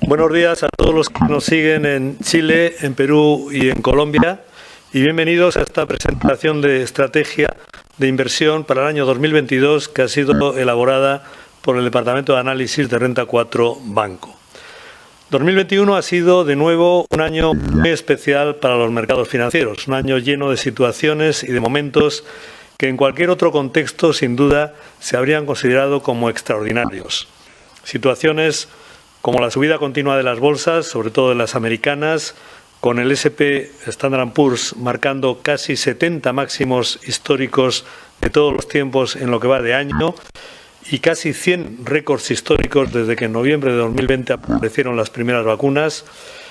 Buenos días a todos los que nos siguen en Chile, en Perú y en Colombia y bienvenidos a esta presentación de estrategia de inversión para el año 2022 que ha sido elaborada por el Departamento de Análisis de Renta 4 Banco. 2021 ha sido de nuevo un año muy especial para los mercados financieros, un año lleno de situaciones y de momentos que en cualquier otro contexto sin duda se habrían considerado como extraordinarios. Situaciones como la subida continua de las bolsas, sobre todo de las americanas, con el S&P Standard & Poor's marcando casi 70 máximos históricos de todos los tiempos en lo que va de año y casi 100 récords históricos desde que en noviembre de 2020 aparecieron las primeras vacunas.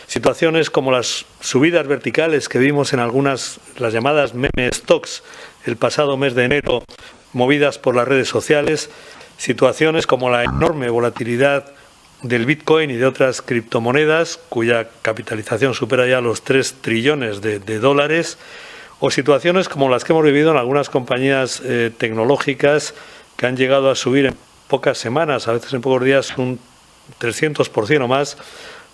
Situaciones como las subidas verticales que vimos en algunas, las llamadas meme stocks, el pasado mes de enero, movidas por las redes sociales. Situaciones como la enorme volatilidad del Bitcoin y de otras criptomonedas, cuya capitalización supera ya los 3 trillones de dólares, o situaciones como las que hemos vivido en algunas compañías tecnológicas que han llegado a subir en pocas semanas, a veces en pocos días, un 300% o más,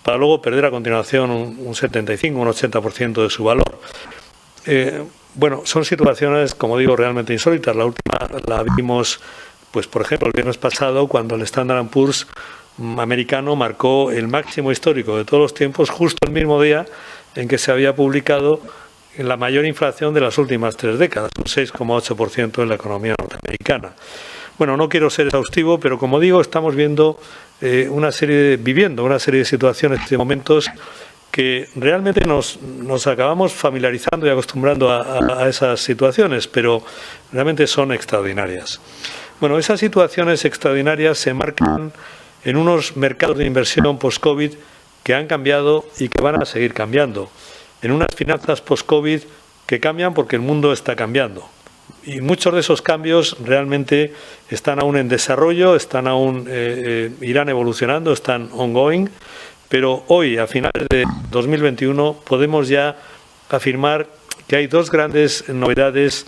para luego perder a continuación un 75, un 80% de su valor. Bueno, son situaciones, como digo, realmente insólitas. La última la vimos, pues por ejemplo, el viernes pasado, cuando el Standard & Poor's americano marcó el máximo histórico de todos los tiempos, justo el mismo día en que se había publicado la mayor inflación de las últimas 3 décadas, un 6,8% en la economía norteamericana. Bueno, no quiero ser exhaustivo, pero como digo, estamos viviendo una serie de situaciones, de momentos que realmente nos acabamos familiarizando y acostumbrando a esas situaciones, pero realmente son extraordinarias. Bueno, esas situaciones extraordinarias se marcan en unos mercados de inversión post-COVID que han cambiado y que van a seguir cambiando, en unas finanzas post-COVID que cambian porque el mundo está cambiando. Y muchos de esos cambios realmente están aún en desarrollo, irán evolucionando, están ongoing, pero hoy, a finales de 2021, podemos ya afirmar que hay dos grandes novedades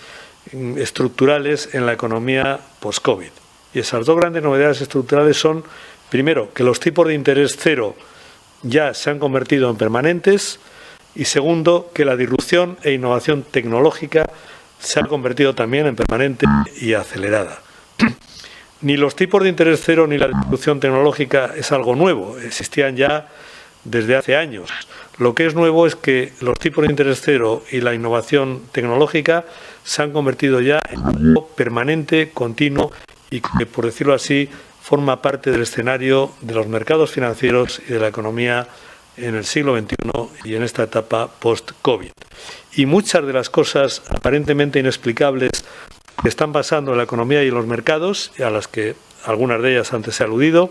estructurales en la economía post-COVID. Y esas dos grandes novedades estructurales son, primero, que los tipos de interés cero ya se han convertido en permanentes y, segundo, que la disrupción e innovación tecnológica se han convertido también en permanente y acelerada. Ni los tipos de interés cero ni la disrupción tecnológica es algo nuevo, existían ya desde hace años. Lo que es nuevo es que los tipos de interés cero y la innovación tecnológica se han convertido ya en algo permanente, continuo y que, por decirlo así, forma parte del escenario de los mercados financieros y de la economía en el siglo XXI y en esta etapa post-COVID. Y muchas de las cosas aparentemente inexplicables que están pasando en la economía y en los mercados, y a las que algunas de ellas antes se ha aludido,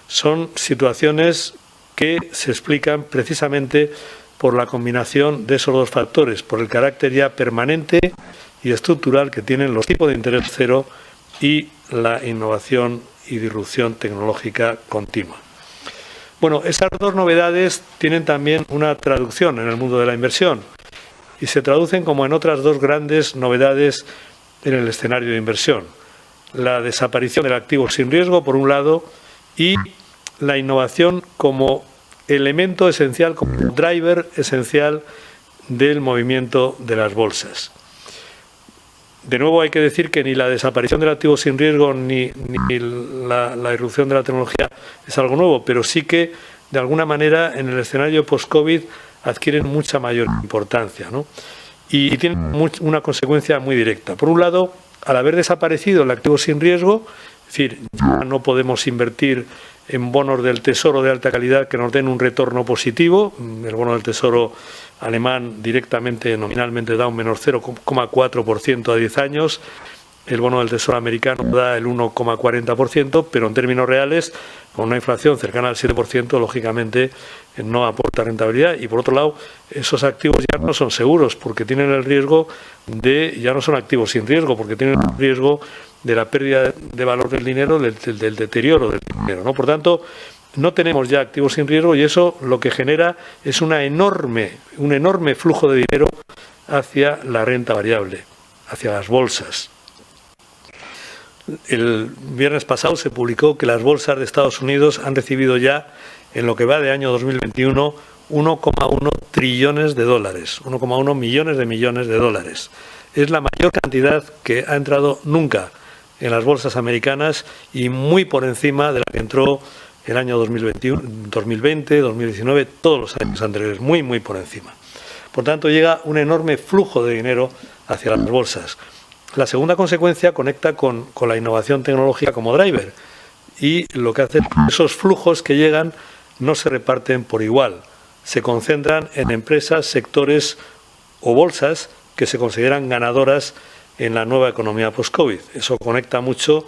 son situaciones que se explican precisamente por la combinación de esos dos factores, por el carácter ya permanente y estructural que tienen los tipos de interés cero y la innovación y disrupción tecnológica continua. Bueno, esas dos novedades tienen también una traducción en el mundo de la inversión y se traducen como en otras dos grandes novedades en el escenario de inversión. La desaparición del activo sin riesgo, por un lado, y la innovación como elemento esencial, como driver esencial del movimiento de las bolsas. De nuevo hay que decir que ni la desaparición del activo sin riesgo ni la irrupción de la tecnología es algo nuevo, pero sí que de alguna manera en el escenario post-COVID adquieren mucha mayor importancia, ¿no? Y tienen una consecuencia muy directa. Por un lado, al haber desaparecido el activo sin riesgo, es decir, ya no podemos invertir en bonos del Tesoro de alta calidad que nos den un retorno positivo. El bono del Tesoro alemán directamente, nominalmente, da un menos 0,4% a 10 años. El bono del Tesoro americano da el 1,40%, pero en términos reales, con una inflación cercana al 7%, lógicamente no aporta rentabilidad. Y por otro lado, esos activos ya no son seguros porque tienen el riesgo ya no son activos sin riesgo, porque tienen el riesgo de la pérdida de valor del dinero, del deterioro del dinero, ¿no? Por tanto, no tenemos ya activos sin riesgo y eso lo que genera es un enorme flujo de dinero hacia la renta variable, hacia las bolsas. El viernes pasado se publicó que las bolsas de Estados Unidos han recibido ya en lo que va de año 2021, 1,1 trillones de dólares, 1,1 millones de dólares. Es la mayor cantidad que ha entrado nunca en las bolsas americanas y muy por encima de la que entró el año 2021, 2020, 2019, todos los años anteriores, muy por encima. Por tanto, llega un enorme flujo de dinero hacia las bolsas. La segunda consecuencia conecta con la innovación tecnológica como driver, y lo que hace es que esos flujos que llegan no se reparten por igual, se concentran en empresas, sectores o bolsas que se consideran ganadoras en la nueva economía post-COVID. Eso conecta mucho,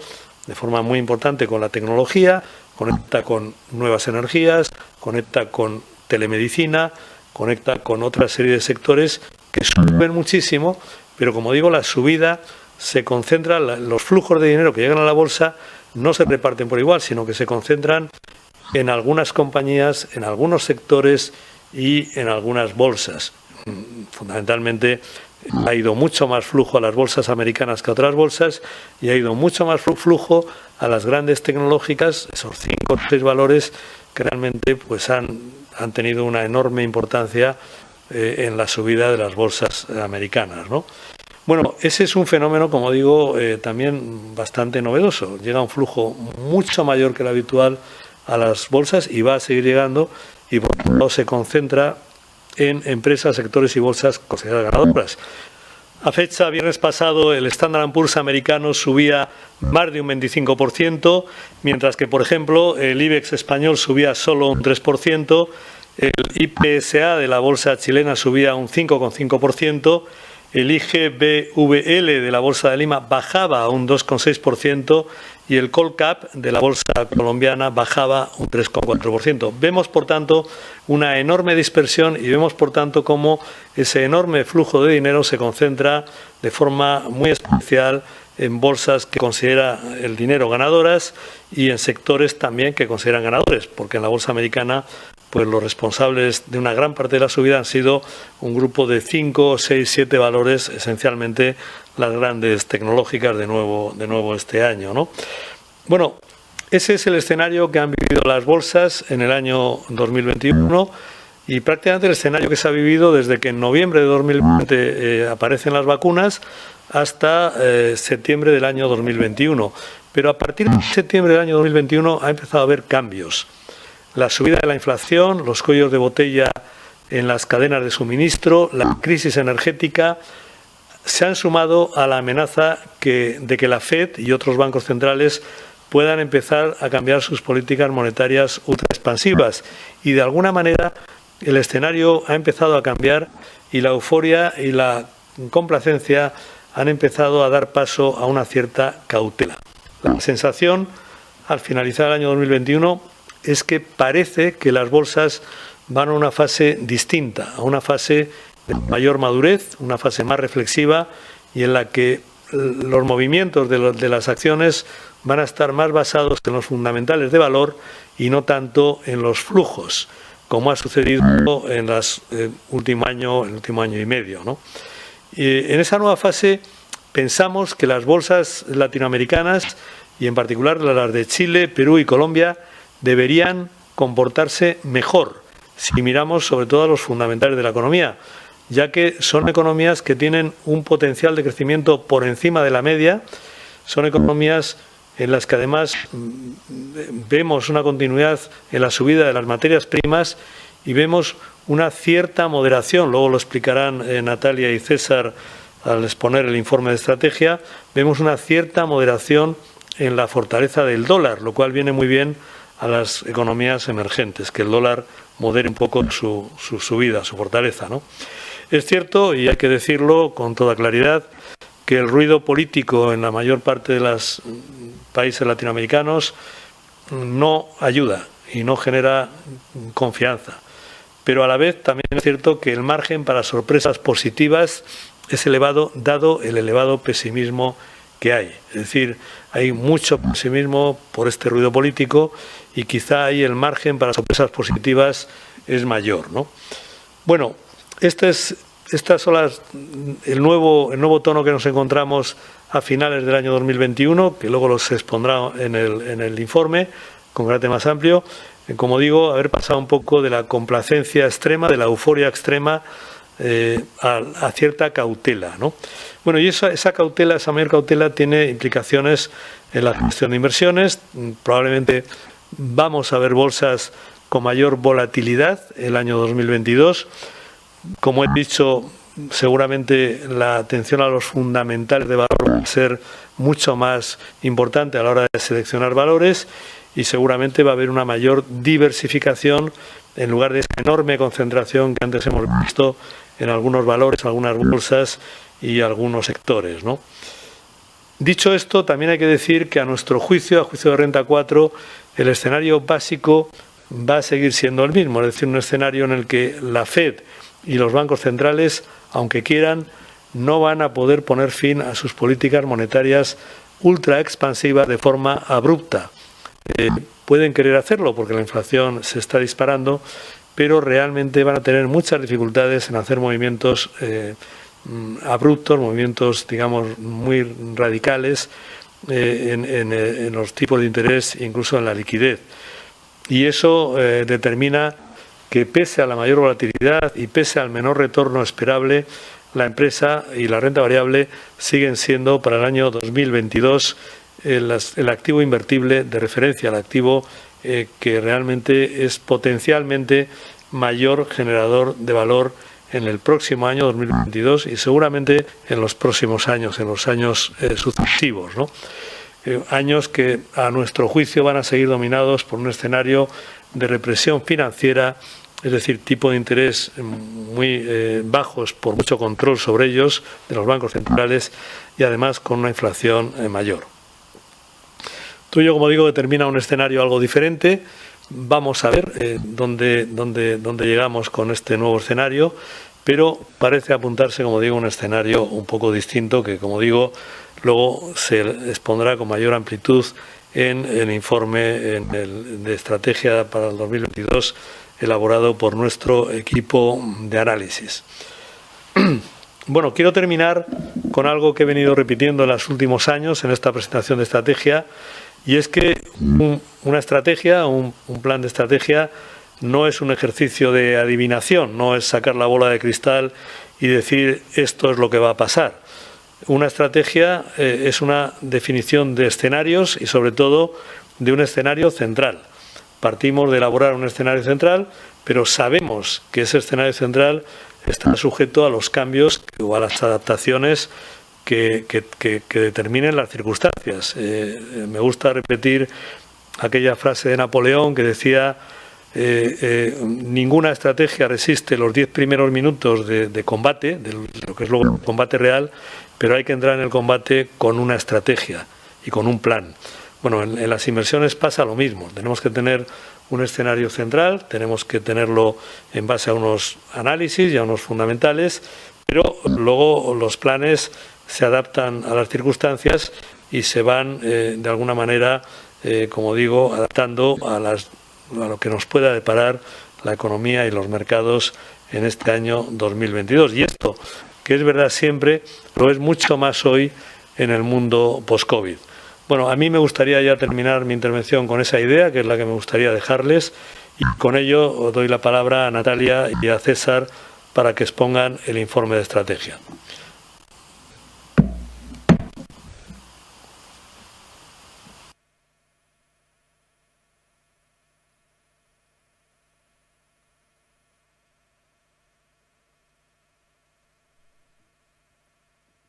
de forma muy importante, con la tecnología, conecta con nuevas energías, conecta con telemedicina, conecta con otra serie de sectores que suben muchísimo, pero como digo, la subida se concentra, los flujos de dinero que llegan a la bolsa no se reparten por igual, sino que se concentran en algunas compañías, en algunos sectores y en algunas bolsas. Fundamentalmente ha ido mucho más flujo a las bolsas americanas que a otras bolsas y ha ido mucho más flujo a las grandes tecnológicas, esos 5 o 6 valores que realmente pues han tenido una enorme importancia en la subida de las bolsas americanas, ¿no? Bueno, ese es un fenómeno, como digo, también bastante novedoso. Llega un flujo mucho mayor que el habitual a las bolsas y va a seguir llegando, y por lo tanto se concentra en empresas, sectores y bolsas consideradas ganadoras. A fecha viernes pasado, el Standard & Poor's americano subía más de un 25%, mientras que, por ejemplo, el IBEX español subía solo un 3%, el IPSA de la bolsa chilena subía un 5,5%, el IGBVL de la Bolsa de Lima bajaba un 2,6% y el Colcap de la Bolsa colombiana bajaba un 3,4%. Vemos, por tanto, una enorme dispersión y vemos, por tanto, cómo ese enorme flujo de dinero se concentra de forma muy especial en bolsas que considera el dinero ganadoras y en sectores también que consideran ganadores, porque en la bolsa americana pues los responsables de una gran parte de la subida han sido un grupo de 5, 6, 7 valores, esencialmente las grandes tecnológicas de nuevo este año, ¿no? Bueno, ese es el escenario que han vivido las bolsas en el año 2021 y prácticamente el escenario que se ha vivido desde que en noviembre de 2020 aparecen las vacunas hasta septiembre del año 2021. Pero a partir de septiembre del año 2021 ha empezado a haber cambios. La subida de la inflación, los cuellos de botella en las cadenas de suministro, la crisis energética, se han sumado a la amenaza de que la FED y otros bancos centrales puedan empezar a cambiar sus políticas monetarias ultra expansivas. Y de alguna manera el escenario ha empezado a cambiar y la euforia y la complacencia han empezado a dar paso a una cierta cautela. La sensación, al finalizar el año 2021, es que parece que las bolsas van a una fase distinta, a una fase de mayor madurez, una fase más reflexiva y en la que los movimientos de las acciones van a estar más basados en los fundamentales de valor y no tanto en los flujos, como ha sucedido en el último año y medio, ¿no? Y en esa nueva fase pensamos que las bolsas latinoamericanas y en particular las de Chile, Perú y Colombia deberían comportarse mejor si miramos sobre todo a los fundamentales de la economía, ya que son economías que tienen un potencial de crecimiento por encima de la media, son economías en las que además vemos una continuidad en la subida de las materias primas y vemos una cierta moderación, luego lo explicarán Natalia y César al exponer el informe de estrategia, vemos una cierta moderación en la fortaleza del dólar, lo cual viene muy bien a las economías emergentes, que el dólar modere un poco su subida, su fortaleza, ¿no? Es cierto, y hay que decirlo con toda claridad, que el ruido político en la mayor parte de los países latinoamericanos no ayuda y no genera confianza. Pero a la vez también es cierto que el margen para sorpresas positivas es elevado, dado el elevado pesimismo que hay. Es decir, hay mucho pesimismo por este ruido político y quizá ahí el margen para sorpresas positivas es mayor, ¿no? Bueno, estas son el nuevo tono que nos encontramos a finales del año 2021, que luego los expondrá en el informe con carácter más amplio. como digo, haber pasado un poco de la complacencia extrema, de la euforia extrema, a cierta cautela, ¿no? Bueno, y esa cautela, esa mayor cautela tiene implicaciones en la gestión de inversiones. Probablemente vamos a ver bolsas con mayor volatilidad el año 2022. Como he dicho, seguramente la atención a los fundamentales de valor va a ser mucho más importante a la hora de seleccionar valores y seguramente va a haber una mayor diversificación en lugar de esa enorme concentración que antes hemos visto en algunos valores, algunas bolsas y algunos sectores, ¿no? Dicho esto, también hay que decir que a nuestro juicio, a juicio de Renta 4, el escenario básico va a seguir siendo el mismo, es decir, un escenario en el que la FED y los bancos centrales, aunque quieran, no van a poder poner fin a sus políticas monetarias ultra expansivas de forma abrupta. Pueden querer hacerlo porque la inflación se está disparando, pero realmente van a tener muchas dificultades en hacer movimientos abruptos, movimientos, digamos, muy radicales en los tipos de interés, incluso en la liquidez. Y eso determina que pese a la mayor volatilidad y pese al menor retorno esperable, la empresa y la renta variable siguen siendo para el año 2022 el activo invertible de referencia, el activo que realmente es potencialmente mayor generador de valor en el próximo año 2022 y seguramente en los próximos años, en los años sucesivos, ¿no? Años que a nuestro juicio van a seguir dominados por un escenario de represión financiera, es decir, tipo de interés muy bajos por mucho control sobre ellos de los bancos centrales y además con una inflación mayor. Todo ello, como digo, determina un escenario algo diferente. Vamos a ver dónde llegamos con este nuevo escenario, pero parece apuntarse, como digo, un escenario un poco distinto que, como digo, luego se expondrá con mayor amplitud en el informe de estrategia para el 2022 elaborado por nuestro equipo de análisis. Bueno, quiero terminar con algo que he venido repitiendo en los últimos años en esta presentación de estrategia, y es que una estrategia, un plan de estrategia, no es un ejercicio de adivinación, no es sacar la bola de cristal y decir esto es lo que va a pasar. Una estrategia es una definición de escenarios y sobre todo de un escenario central. Partimos de elaborar un escenario central, pero sabemos que ese escenario central está sujeto a los cambios o a las adaptaciones que determinen las circunstancias. Me gusta repetir aquella frase de Napoleón que decía ninguna estrategia resiste los 10 primeros minutos de combate, de lo que es luego el combate real, pero hay que entrar en el combate con una estrategia y con un plan. Bueno, en las inversiones pasa lo mismo. Tenemos que tener un escenario central, tenemos que tenerlo en base a unos análisis y a unos fundamentales, pero luego los planes se adaptan a las circunstancias y se van de alguna manera, como digo, adaptando a lo que nos pueda deparar la economía y los mercados en este año 2022. Y esto, que es verdad siempre, lo es mucho más hoy en el mundo post-COVID. Bueno, a mí me gustaría ya terminar mi intervención con esa idea, que es la que me gustaría dejarles, y con ello doy la palabra a Natalia y a César para que expongan el informe de estrategia.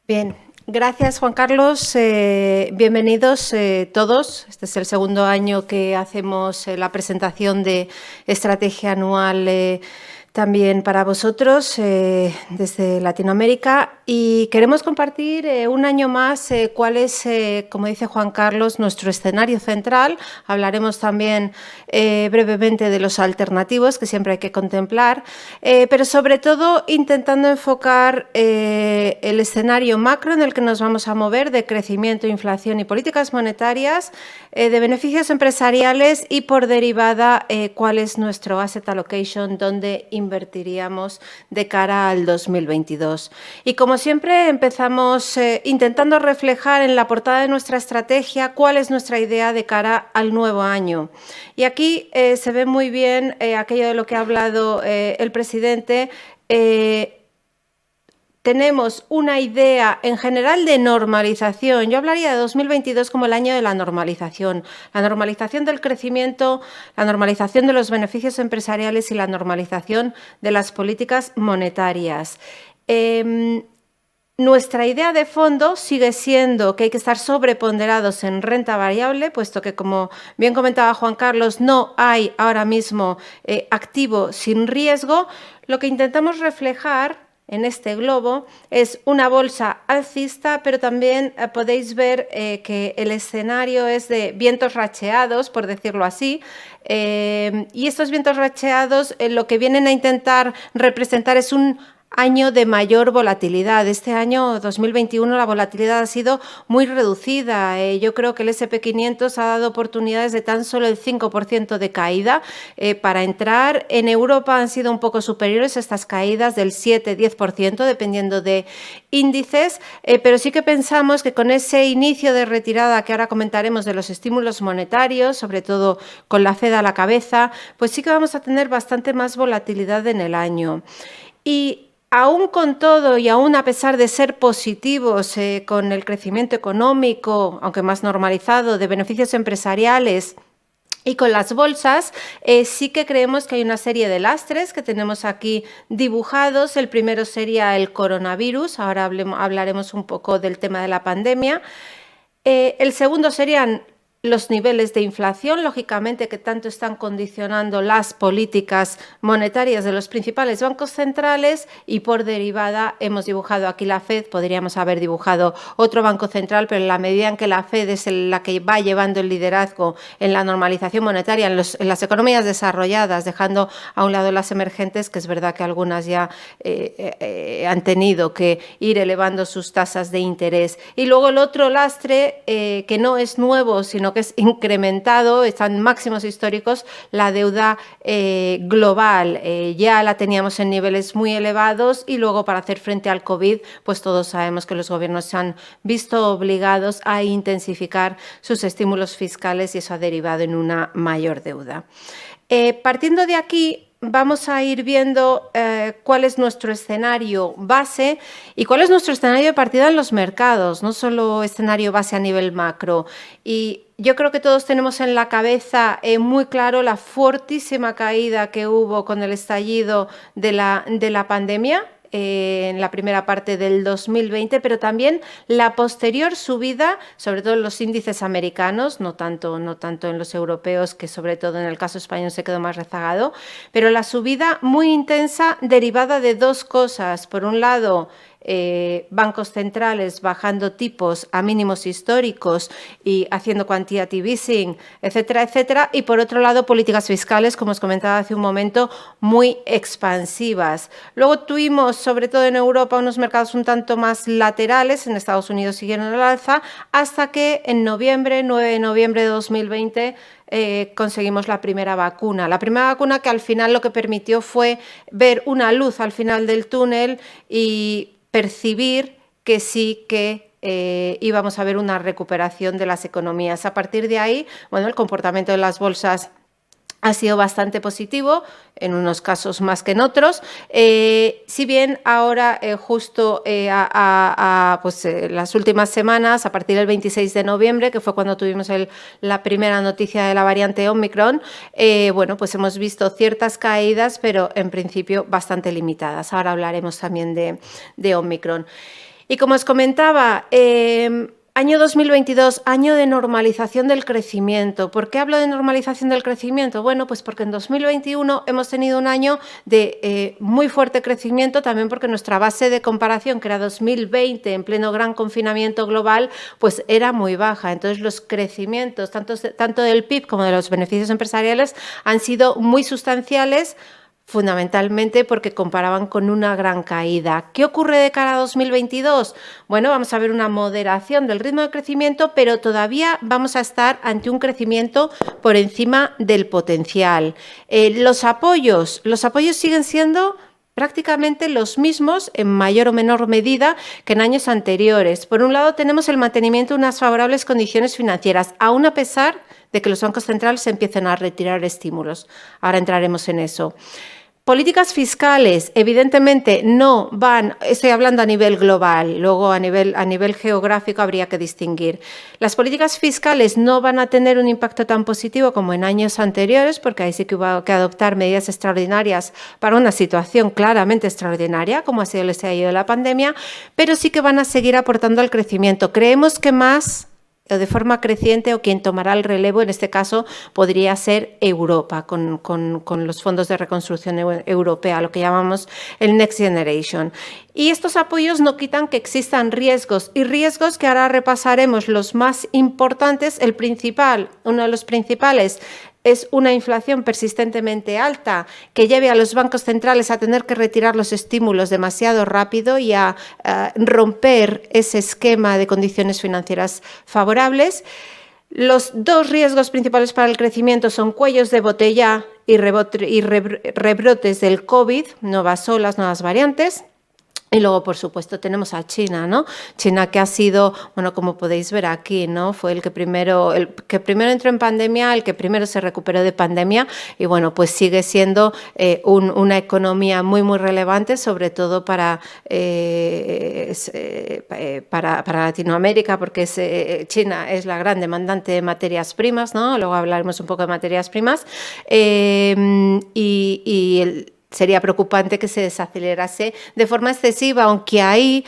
Bien, gracias Juan Carlos. Bienvenidos todos. Este es el segundo año que hacemos la presentación de estrategia anual también para vosotros desde Latinoamérica, y queremos compartir un año más cuál es, como dice Juan Carlos, nuestro escenario central. Hablaremos también brevemente de los alternativos que siempre hay que contemplar, pero sobre todo intentando enfocar el escenario macro en el que nos vamos a mover de crecimiento, inflación y políticas monetarias, de beneficios empresariales y por derivada cuál es nuestro asset allocation, dónde invertiríamos de cara al 2022. Y como como siempre, empezamos intentando reflejar en la portada de nuestra estrategia cuál es nuestra idea de cara al nuevo año. Y aquí se ve muy bien aquello de lo que ha hablado el presidente. Tenemos una idea en general de normalización. Yo hablaría de 2022 como el año de la normalización del crecimiento, la normalización de los beneficios empresariales y la normalización de las políticas monetarias. Nuestra idea de fondo sigue siendo que hay que estar sobreponderados en renta variable, puesto que, como bien comentaba Juan Carlos, no hay ahora mismo activo sin riesgo. Lo que intentamos reflejar en este globo es una bolsa alcista, pero también podéis ver que el escenario es de vientos racheados, por decirlo así, y estos vientos racheados lo que vienen a intentar representar es un año de mayor volatilidad. Este año 2021 la volatilidad ha sido muy reducida. Yo creo que el S&P 500 ha dado oportunidades de tan solo el 5% de caída para entrar. En Europa han sido un poco superiores estas caídas del 7-10%, dependiendo de índices, pero sí que pensamos que con ese inicio de retirada que ahora comentaremos de los estímulos monetarios, sobre todo con la Fed a la cabeza, pues sí que vamos a tener bastante más volatilidad en el año. Y aún con todo y aún a pesar de ser positivos con el crecimiento económico, aunque más normalizado, de beneficios empresariales y con las bolsas, sí que creemos que hay una serie de lastres que tenemos aquí dibujados. El primero sería el coronavirus, ahora hablaremos un poco del tema de la pandemia. El segundo serían los niveles de inflación, lógicamente, que tanto están condicionando las políticas monetarias de los principales bancos centrales, y por derivada hemos dibujado aquí la Fed. Podríamos haber dibujado otro banco central, pero en la medida en que la Fed es la que va llevando el liderazgo en la normalización monetaria en las economías desarrolladas, dejando a un lado las emergentes, que es verdad que algunas ya han tenido que ir elevando sus tasas de interés. Y luego el otro lastre, que no es nuevo, sino que es incrementado, están máximos históricos, la deuda global. Ya la teníamos en niveles muy elevados, y luego, para hacer frente al COVID, pues todos sabemos que los gobiernos se han visto obligados a intensificar sus estímulos fiscales, y eso ha derivado en una mayor deuda. Partiendo de aquí, vamos a ir viendo cuál es nuestro escenario base y cuál es nuestro escenario de partida en los mercados, no solo escenario base a nivel macro. Y yo creo que todos tenemos en la cabeza muy claro la fortísima caída que hubo con el estallido de la pandemia en la primera parte del 2020, pero también la posterior subida, sobre todo en los índices americanos, no tanto en los europeos, que sobre todo en el caso español se quedó más rezagado, pero la subida muy intensa derivada de dos cosas. Por un lado, bancos centrales bajando tipos a mínimos históricos y haciendo quantitative easing, etcétera, etcétera. Y por otro lado, políticas fiscales, como os comentaba hace un momento, muy expansivas. Luego tuvimos, sobre todo en Europa, unos mercados un tanto más laterales. En Estados Unidos siguieron al alza, hasta que en 9 de noviembre de 2020, conseguimos la primera vacuna. La primera vacuna que al final lo que permitió fue ver una luz al final del túnel y percibir que sí que íbamos a ver una recuperación de las economías. A partir de ahí, bueno, el comportamiento de las bolsas ha sido bastante positivo, en unos casos más que en otros, si bien ahora justo las últimas semanas, a partir del 26 de noviembre, que fue cuando tuvimos la primera noticia de la variante Omicron, bueno, pues hemos visto ciertas caídas, pero en principio bastante limitadas. Ahora hablaremos también de Omicron. Y como os comentaba, año 2022, año de normalización del crecimiento. ¿Por qué hablo de normalización del crecimiento? Bueno, pues porque en 2021 hemos tenido un año de muy fuerte crecimiento, también porque nuestra base de comparación, que era 2020, en pleno gran confinamiento global, pues era muy baja. Entonces, los crecimientos, tanto del PIB como de los beneficios empresariales, han sido muy sustanciales, fundamentalmente porque comparaban con una gran caída. ¿Qué ocurre de cara a 2022? Bueno, vamos a ver una moderación del ritmo de crecimiento, pero todavía vamos a estar ante un crecimiento por encima del potencial. Los apoyos siguen siendo prácticamente los mismos en mayor o menor medida que en años anteriores. Por un lado, tenemos el mantenimiento de unas favorables condiciones financieras, aún a pesar de que los bancos centrales empiecen a retirar estímulos. Ahora entraremos en eso. Políticas fiscales, evidentemente, no van, estoy hablando a nivel global, luego a nivel geográfico habría que distinguir. Las políticas fiscales no van a tener un impacto tan positivo como en años anteriores, porque ahí sí que hubo que adoptar medidas extraordinarias para una situación claramente extraordinaria, como ha sido el estallido de la pandemia, pero sí que van a seguir aportando al crecimiento. Creemos que más, de forma creciente, o quien tomará el relevo, en este caso, podría ser Europa, con los fondos de reconstrucción europea, lo que llamamos el Next Generation. Y estos apoyos no quitan que existan riesgos, y riesgos que ahora repasaremos los más importantes. El principal, uno de los principales, es una inflación persistentemente alta que lleve a los bancos centrales a tener que retirar los estímulos demasiado rápido y a romper ese esquema de condiciones financieras favorables. Los dos riesgos principales para el crecimiento son cuellos de botella y rebrotes del COVID, nuevas olas, nuevas variantes. Y luego, por supuesto, tenemos a China, ¿no? China, que ha sido, bueno, como podéis ver aquí, ¿no? Fue el que primero entró en pandemia, el que primero se recuperó de pandemia, y bueno, pues sigue siendo una economía muy, muy relevante, sobre todo para Latinoamérica, porque China es la gran demandante de materias primas, ¿no? Luego hablaremos un poco de materias primas. Sería preocupante que se desacelerase de forma excesiva, aunque ahí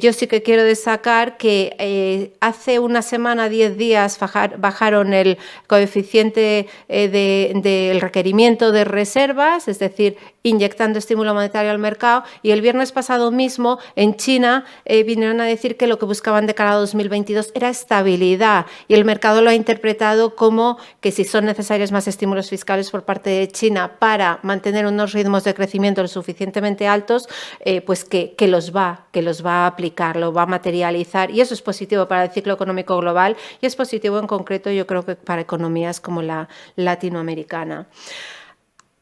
yo sí que quiero destacar que hace una semana, 10 días, bajaron el coeficiente del requerimiento de reservas, es decir, inyectando estímulo monetario al mercado, y el viernes pasado mismo en China vinieron a decir que lo que buscaban de cara a 2022 era estabilidad, y el mercado lo ha interpretado como que si son necesarios más estímulos fiscales por parte de China para mantener unos ritmos de crecimiento lo suficientemente altos, pues que los va a aplicar, lo va a materializar, y eso es positivo para el ciclo económico global y es positivo en concreto, yo creo, que para economías como la latinoamericana.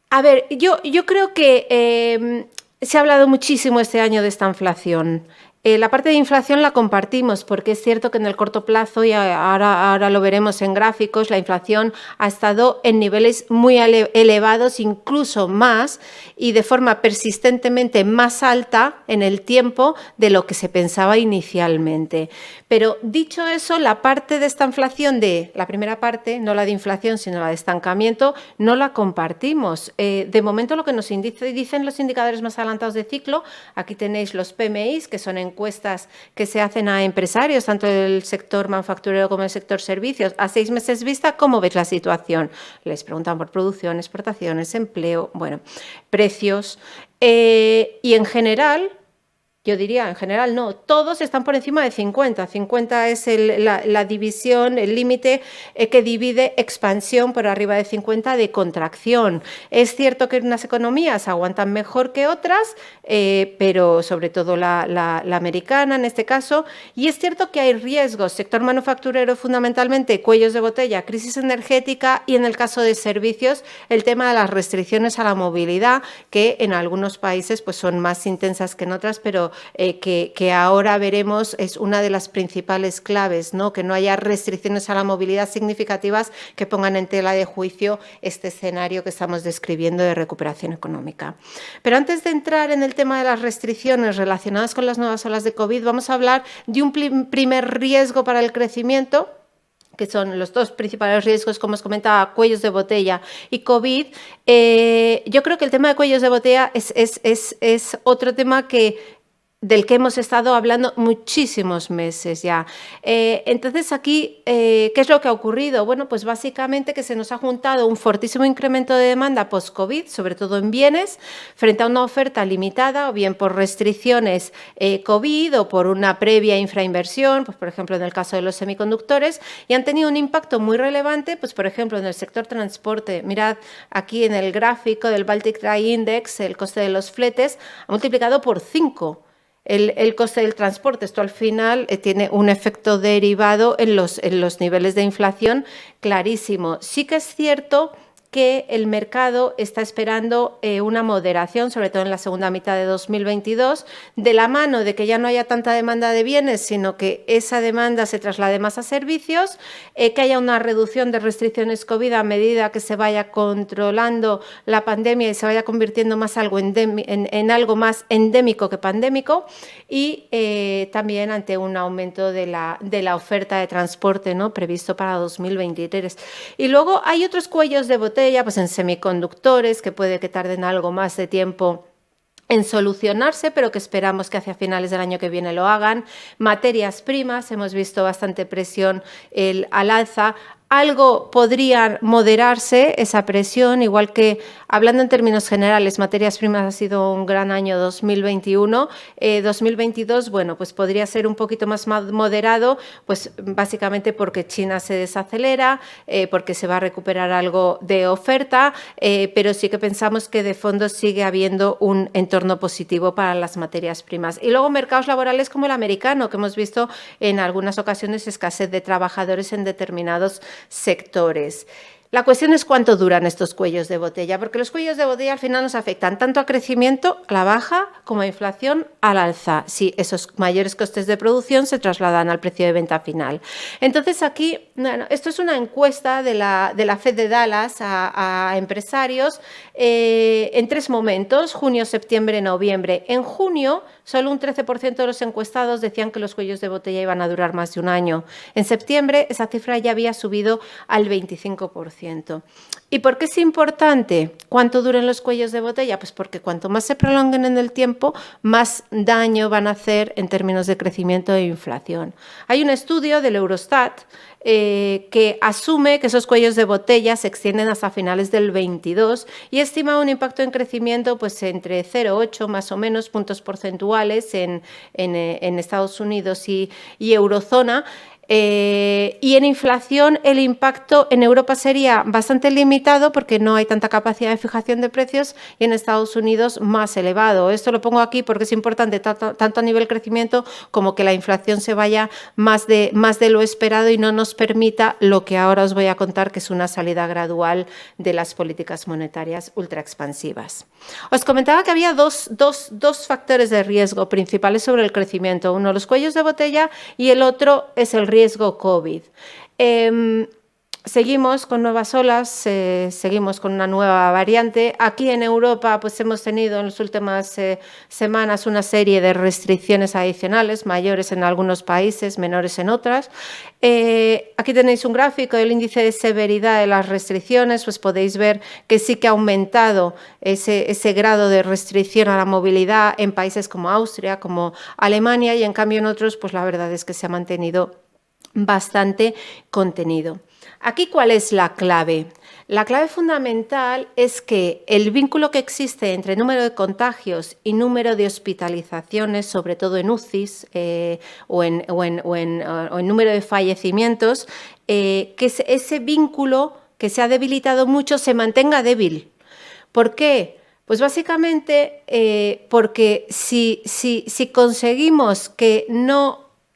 A ver, yo creo que se ha hablado muchísimo este año de esta inflación. La parte de inflación la compartimos, porque es cierto que en el corto plazo, y ahora lo veremos en gráficos, la inflación ha estado en niveles muy elevados, incluso más, y de forma persistentemente más alta en el tiempo de lo que se pensaba inicialmente. Pero dicho eso, la parte de esta inflación, la primera parte, no la de inflación, sino la de estancamiento, no la compartimos. De momento, lo que nos dicen los indicadores más adelantados de ciclo, aquí tenéis los PMIs, que son encuestas que se hacen a empresarios, tanto del sector manufacturero como del sector servicios. A 6 meses vista, ¿cómo ves la situación? Les preguntan por producción, exportaciones, empleo, bueno, precios. Y en general, yo diría, en general no, todos están por encima de 50. 50 es la división, el límite que divide expansión por arriba de 50 de contracción. Es cierto que unas economías aguantan mejor que otras, pero sobre todo la americana en este caso, y es cierto que hay riesgos. Sector manufacturero fundamentalmente, cuellos de botella, crisis energética, y en el caso de servicios, el tema de las restricciones a la movilidad, que en algunos países pues son más intensas que en otras, pero que ahora veremos es una de las principales claves, ¿no? Que no haya restricciones a la movilidad significativas que pongan en tela de juicio este escenario que estamos describiendo de recuperación económica. Pero antes de entrar en el tema de las restricciones relacionadas con las nuevas olas de COVID, vamos a hablar de un primer riesgo para el crecimiento, que son los dos principales riesgos, como os comentaba, cuellos de botella y COVID. Yo creo que el tema de cuellos de botella es otro tema del que hemos estado hablando muchísimos meses ya. Entonces aquí, ¿qué es lo que ha ocurrido? Bueno, pues básicamente que se nos ha juntado un fortísimo incremento de demanda post-COVID, sobre todo en bienes, frente a una oferta limitada, o bien por restricciones COVID o por una previa infrainversión, pues por ejemplo en el caso de los semiconductores, y han tenido un impacto muy relevante, pues por ejemplo en el sector transporte. Mirad aquí en el gráfico del Baltic Dry Index, el coste de los fletes ha multiplicado por 5. El coste del transporte. Esto al final tiene un efecto derivado en los niveles de inflación clarísimo. Sí que es cierto que el mercado está esperando una moderación, sobre todo en la segunda mitad de 2022, de la mano de que ya no haya tanta demanda de bienes, sino que esa demanda se traslade más a servicios, que haya una reducción de restricciones COVID a medida que se vaya controlando la pandemia y se vaya convirtiendo más en algo más endémico que pandémico, y también ante un aumento de la oferta de transporte, ¿no?, previsto para 2023. Y luego hay otros cuellos de botella, pues en semiconductores, que puede que tarden algo más de tiempo en solucionarse, pero que esperamos que hacia finales del año que viene lo hagan. Materias primas, hemos visto bastante presión al alza. Algo podría moderarse esa presión, igual que, hablando en términos generales, materias primas ha sido un gran año 2021. 2022, bueno, pues podría ser un poquito más moderado, pues básicamente porque China se desacelera, porque se va a recuperar algo de oferta, pero sí que pensamos que de fondo sigue habiendo un entorno positivo para las materias primas. Y luego mercados laborales como el americano, que hemos visto en algunas ocasiones escasez de trabajadores en determinados sectores. La cuestión es cuánto duran estos cuellos de botella, porque los cuellos de botella al final nos afectan tanto a crecimiento, a la baja, como a inflación, al alza, si esos mayores costes de producción se trasladan al precio de venta final. Entonces aquí, bueno, esto es una encuesta de la Fed de Dallas a empresarios en 3 momentos, junio, septiembre, noviembre. En junio, solo un 13% de los encuestados decían que los cuellos de botella iban a durar más de un año. En septiembre, esa cifra ya había subido al 25%. ¿Y por qué es importante cuánto duren los cuellos de botella? Pues porque cuanto más se prolonguen en el tiempo, más daño van a hacer en términos de crecimiento e inflación. Hay un estudio del Eurostat que asume que esos cuellos de botella se extienden hasta finales del 22 y estima un impacto en crecimiento pues entre 0,8 más o menos puntos porcentuales en Estados Unidos y eurozona. Y en inflación el impacto en Europa sería bastante limitado porque no hay tanta capacidad de fijación de precios, y en Estados Unidos más elevado. Esto lo pongo aquí porque es importante tanto a nivel crecimiento como que la inflación se vaya más de lo esperado y no nos permita lo que ahora os voy a contar, que es una salida gradual de las políticas monetarias ultra expansivas. Os comentaba que había dos factores de riesgo principales sobre el crecimiento. Uno, los cuellos de botella, y el otro es el riesgo COVID. Seguimos con nuevas olas, seguimos con una nueva variante. Aquí en Europa pues hemos tenido en las últimas semanas una serie de restricciones adicionales, mayores en algunos países, menores en otras. Aquí tenéis un gráfico del índice de severidad de las restricciones, pues podéis ver que sí que ha aumentado ese grado de restricción a la movilidad en países como Austria, como Alemania, y en cambio en otros pues la verdad es que se ha mantenido bastante contenido. Aquí, ¿cuál es la clave? La clave fundamental es que el vínculo que existe entre número de contagios y número de hospitalizaciones, sobre todo en UCIs o en número de fallecimientos, que ese vínculo que se ha debilitado mucho se mantenga débil. ¿Por qué? Pues básicamente porque si conseguimos que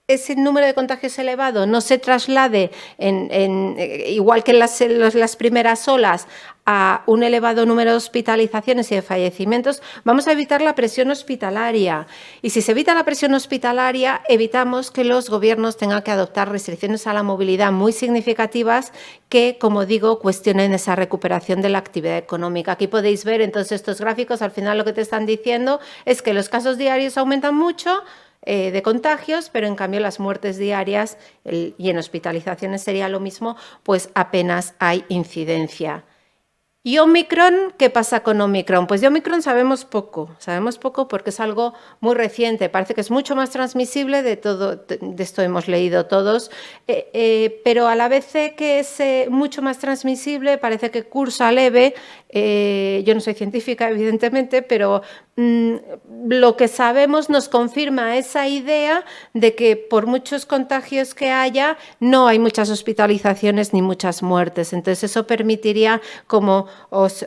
ese número de contagios elevado no se traslade, igual que en las primeras olas, a un elevado número de hospitalizaciones y de fallecimientos, vamos a evitar la presión hospitalaria. Y si se evita la presión hospitalaria, evitamos que los gobiernos tengan que adoptar restricciones a la movilidad muy significativas que, como digo, cuestionen esa recuperación de la actividad económica. Aquí podéis ver entonces estos gráficos, al final lo que te están diciendo es que los casos diarios aumentan mucho de contagios, pero en cambio las muertes diarias y en hospitalizaciones sería lo mismo, pues apenas hay incidencia. ¿Y Omicron? ¿Qué pasa con Omicron? Pues de Omicron sabemos poco porque es algo muy reciente, parece que es mucho más transmisible, de esto hemos leído todos, pero a la vez que es mucho más transmisible, parece que cursa leve. Yo no soy científica, evidentemente, pero lo que sabemos nos confirma esa idea de que por muchos contagios que haya, no hay muchas hospitalizaciones ni muchas muertes. Entonces eso permitiría, como os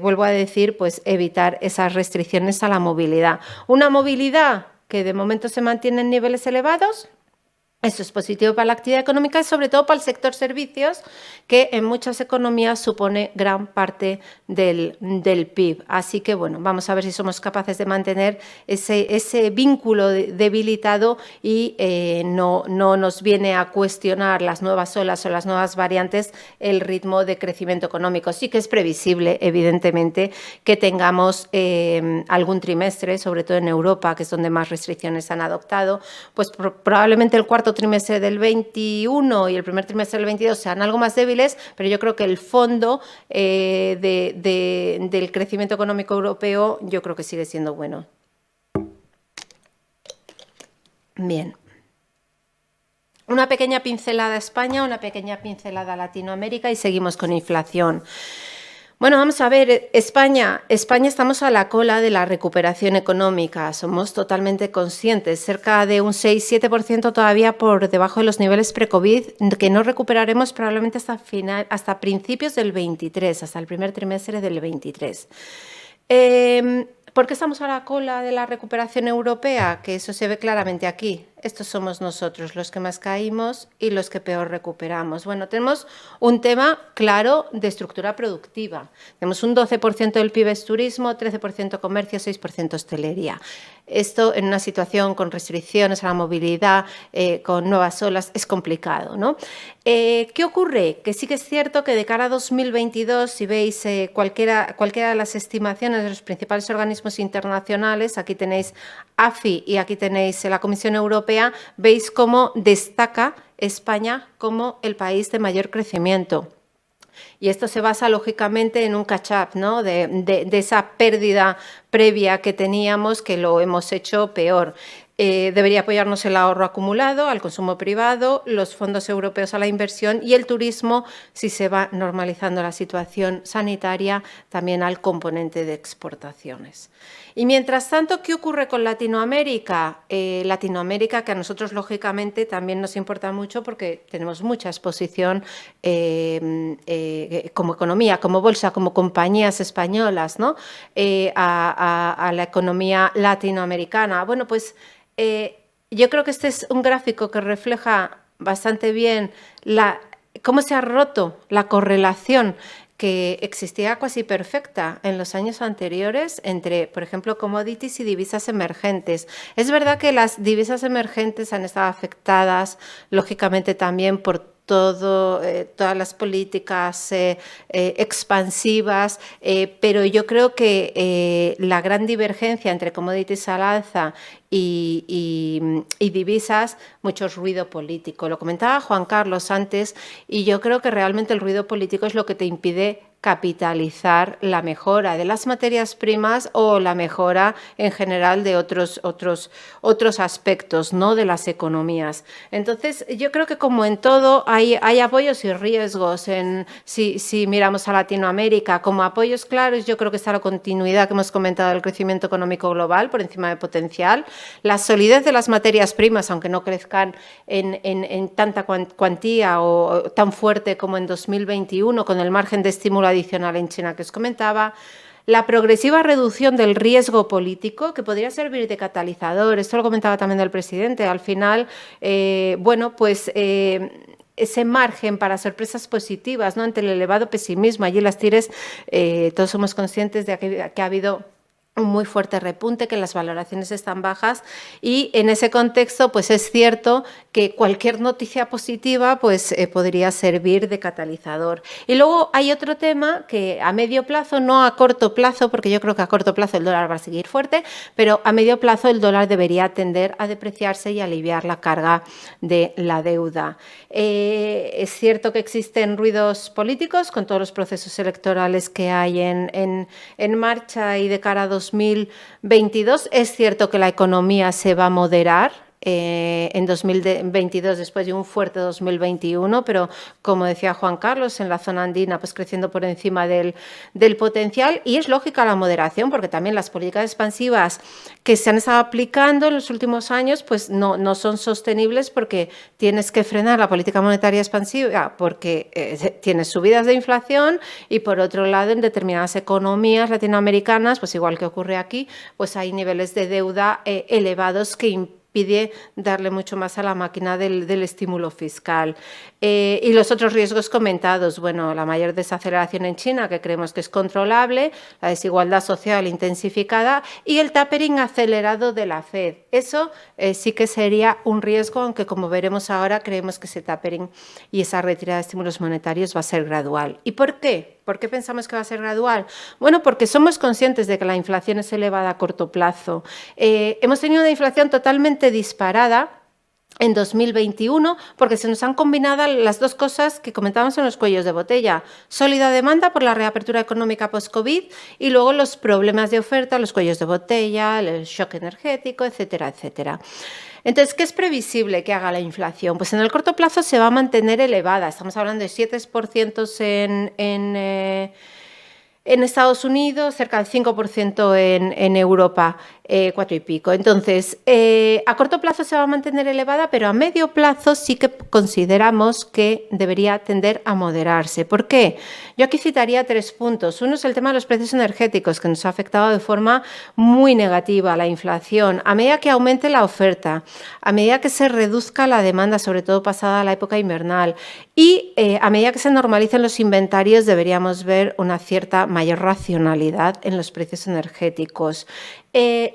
vuelvo a decir, pues evitar esas restricciones a la movilidad. Una movilidad que de momento se mantiene en niveles elevados, Eso es positivo para la actividad económica y sobre todo para el sector servicios, que en muchas economías supone gran parte del PIB. Así que, bueno, vamos a ver si somos capaces de mantener ese vínculo debilitado y no nos viene a cuestionar las nuevas olas o las nuevas variantes el ritmo de crecimiento económico. Sí que es previsible, evidentemente, que tengamos algún trimestre, sobre todo en Europa, que es donde más restricciones se han adoptado, pues probablemente el cuarto trimestre del 21 y el primer trimestre del 22 sean algo más débiles, pero yo creo que el fondo del crecimiento económico europeo yo creo que sigue siendo bueno. Bien. Una pequeña pincelada a España, una pequeña pincelada a Latinoamérica y seguimos con inflación. Bueno, vamos a ver, España estamos a la cola de la recuperación económica, somos totalmente conscientes, cerca de un 6-7% todavía por debajo de los niveles pre-COVID, que no recuperaremos probablemente hasta principios del 23, hasta el primer trimestre del 23. ¿Por qué estamos a la cola de la recuperación europea? Que eso se ve claramente aquí. Estos somos nosotros, los que más caímos y los que peor recuperamos. Bueno, tenemos un tema claro de estructura productiva. Tenemos un 12% del PIB es turismo, 13% comercio, 6% hostelería. Esto en una situación con restricciones a la movilidad, con nuevas olas, es complicado, ¿no? ¿Qué ocurre? Que sí que es cierto que de cara a 2022, si veis cualquiera de las estimaciones de los principales organismos internacionales, aquí tenéis AFI y aquí tenéis la Comisión Europea, veis cómo destaca España como el país de mayor crecimiento. Y esto se basa, lógicamente, en un catch-up, ¿no? de esa pérdida previa que teníamos, que lo hemos hecho peor. Debería apoyarnos el ahorro acumulado al consumo privado, los fondos europeos a la inversión y el turismo, si se va normalizando la situación sanitaria, también al componente de exportaciones. Y mientras tanto, ¿qué ocurre con Latinoamérica? Latinoamérica, que a nosotros, lógicamente, también nos importa mucho porque tenemos mucha exposición como economía, como bolsa, como compañías españolas, ¿no? A la economía latinoamericana. Bueno, pues yo creo que este es un gráfico que refleja bastante bien cómo se ha roto la correlación que existía casi perfecta en los años anteriores entre, por ejemplo, commodities y divisas emergentes. Es verdad que las divisas emergentes han estado afectadas, lógicamente, también por todas las políticas expansivas, pero yo creo que la gran divergencia entre commodities al alza y divisas, mucho ruido político. Lo comentaba Juan Carlos antes y yo creo que realmente el ruido político es lo que te impide capitalizar la mejora de las materias primas o la mejora en general de otros aspectos, ¿no? De las economías. Entonces, yo creo que como en todo hay apoyos y riesgos. Si miramos a Latinoamérica, como apoyos claros, yo creo que está la continuidad que hemos comentado del crecimiento económico global por encima de potencial, la solidez de las materias primas, aunque no crezcan en tanta cuantía o tan fuerte como en 2021, con el margen de estímulo adicional en China que os comentaba, la progresiva reducción del riesgo político, que podría servir de catalizador, esto lo comentaba también el presidente, al final, bueno, pues ese margen para sorpresas positivas, ¿no? Ante el elevado pesimismo, allí las tires, todos somos conscientes de que ha habido un muy fuerte repunte, que las valoraciones están bajas y en ese contexto pues es cierto que cualquier noticia positiva pues podría servir de catalizador. Y luego hay otro tema que a medio plazo, no a corto plazo, porque yo creo que a corto plazo el dólar va a seguir fuerte, pero a medio plazo el dólar debería tender a depreciarse y aliviar la carga de la deuda. Es cierto que existen ruidos políticos con todos los procesos electorales que hay en marcha y de cara a 2022. Es cierto que la economía se va a moderar en 2022 después de un fuerte 2021, pero como decía Juan Carlos, en la zona andina pues creciendo por encima del potencial y es lógica la moderación porque también las políticas expansivas que se han estado aplicando en los últimos años pues no son sostenibles porque tienes que frenar la política monetaria expansiva porque tienes subidas de inflación y por otro lado en determinadas economías latinoamericanas, pues igual que ocurre aquí, pues hay niveles de deuda elevados que pide darle mucho más a la máquina del estímulo fiscal. Y los otros riesgos comentados, bueno, la mayor desaceleración en China, que creemos que es controlable, la desigualdad social intensificada y el tapering acelerado de la Fed. Eso sí que sería un riesgo, aunque como veremos ahora, creemos que ese tapering y esa retirada de estímulos monetarios va a ser gradual. ¿Y por qué? ¿Por qué pensamos que va a ser gradual? Bueno, porque somos conscientes de que la inflación es elevada a corto plazo. Hemos tenido una inflación totalmente disparada en 2021, porque se nos han combinado las dos cosas que comentábamos en los cuellos de botella. Sólida demanda por la reapertura económica post-COVID y luego los problemas de oferta, los cuellos de botella, el shock energético, etcétera, etcétera. Entonces, ¿qué es previsible que haga la inflación? Pues en el corto plazo se va a mantener elevada. Estamos hablando de 7% en Estados Unidos, cerca del 5% en Europa, 4 y pico. Entonces, a corto plazo se va a mantener elevada, pero a medio plazo sí que consideramos que debería tender a moderarse. ¿Por qué? Yo aquí citaría 3 puntos. Uno es el tema de los precios energéticos, que nos ha afectado de forma muy negativa la inflación. A medida que aumente la oferta, a medida que se reduzca la demanda, sobre todo pasada la época invernal, y a medida que se normalicen los inventarios, deberíamos ver una cierta mayor racionalidad en los precios energéticos.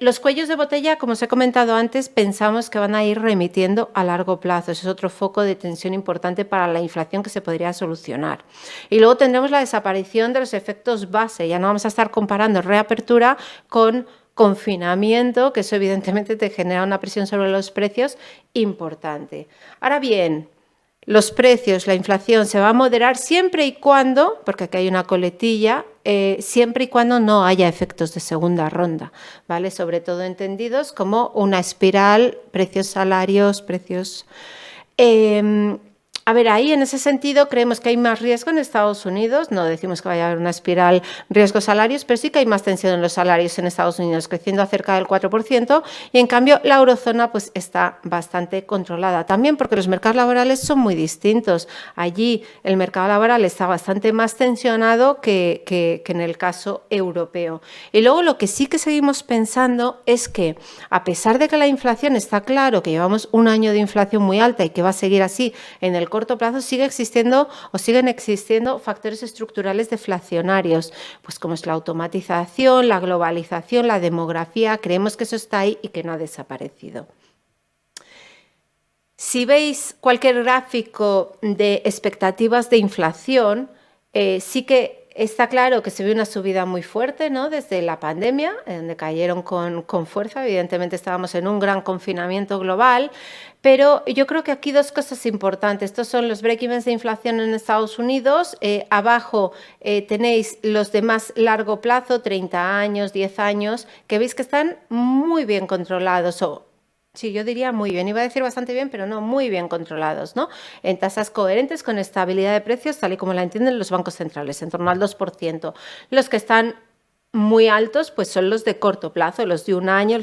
Los cuellos de botella, como os he comentado antes, pensamos que van a ir remitiendo a largo plazo. Ese es otro foco de tensión importante para la inflación que se podría solucionar. Y luego tendremos la desaparición de los efectos base. Ya no vamos a estar comparando reapertura con confinamiento, que eso evidentemente te genera una presión sobre los precios importante. Ahora bien, los precios, la inflación se va a moderar siempre y cuando, porque aquí hay una coletilla, siempre y cuando no haya efectos de segunda ronda, ¿vale? Sobre todo entendidos como una espiral, precios, salarios, precios. A ver, ahí en ese sentido creemos que hay más riesgo en Estados Unidos, no decimos que vaya a haber una espiral riesgos-salarios, pero sí que hay más tensión en los salarios en Estados Unidos, creciendo a cerca del 4%, y en cambio la eurozona pues está bastante controlada, también porque los mercados laborales son muy distintos. Allí el mercado laboral está bastante más tensionado que en el caso europeo. Y luego lo que sí que seguimos pensando es que, a pesar de que la inflación está claro que llevamos un año de inflación muy alta y que va a seguir así en el corto plazo, siguen existiendo factores estructurales deflacionarios, pues como es la automatización, la globalización, la demografía. Creemos que eso está ahí y que no ha desaparecido. Si veis cualquier gráfico de expectativas de inflación, sí que está claro que se ve una subida muy fuerte, ¿no? Desde la pandemia, donde cayeron con fuerza. Evidentemente estábamos en un gran confinamiento global, pero yo creo que aquí dos cosas importantes. Estos son los break-evens de inflación en Estados Unidos. Abajo tenéis los de más largo plazo, 30 años, 10 años, que veis que están muy bien controlados. Sí, yo diría muy bien, iba a decir bastante bien, pero no, muy bien controlados, ¿no? En tasas coherentes con estabilidad de precios, tal y como la entienden los bancos centrales, en torno al 2%. Los que están muy altos pues son los de corto plazo, los de un año,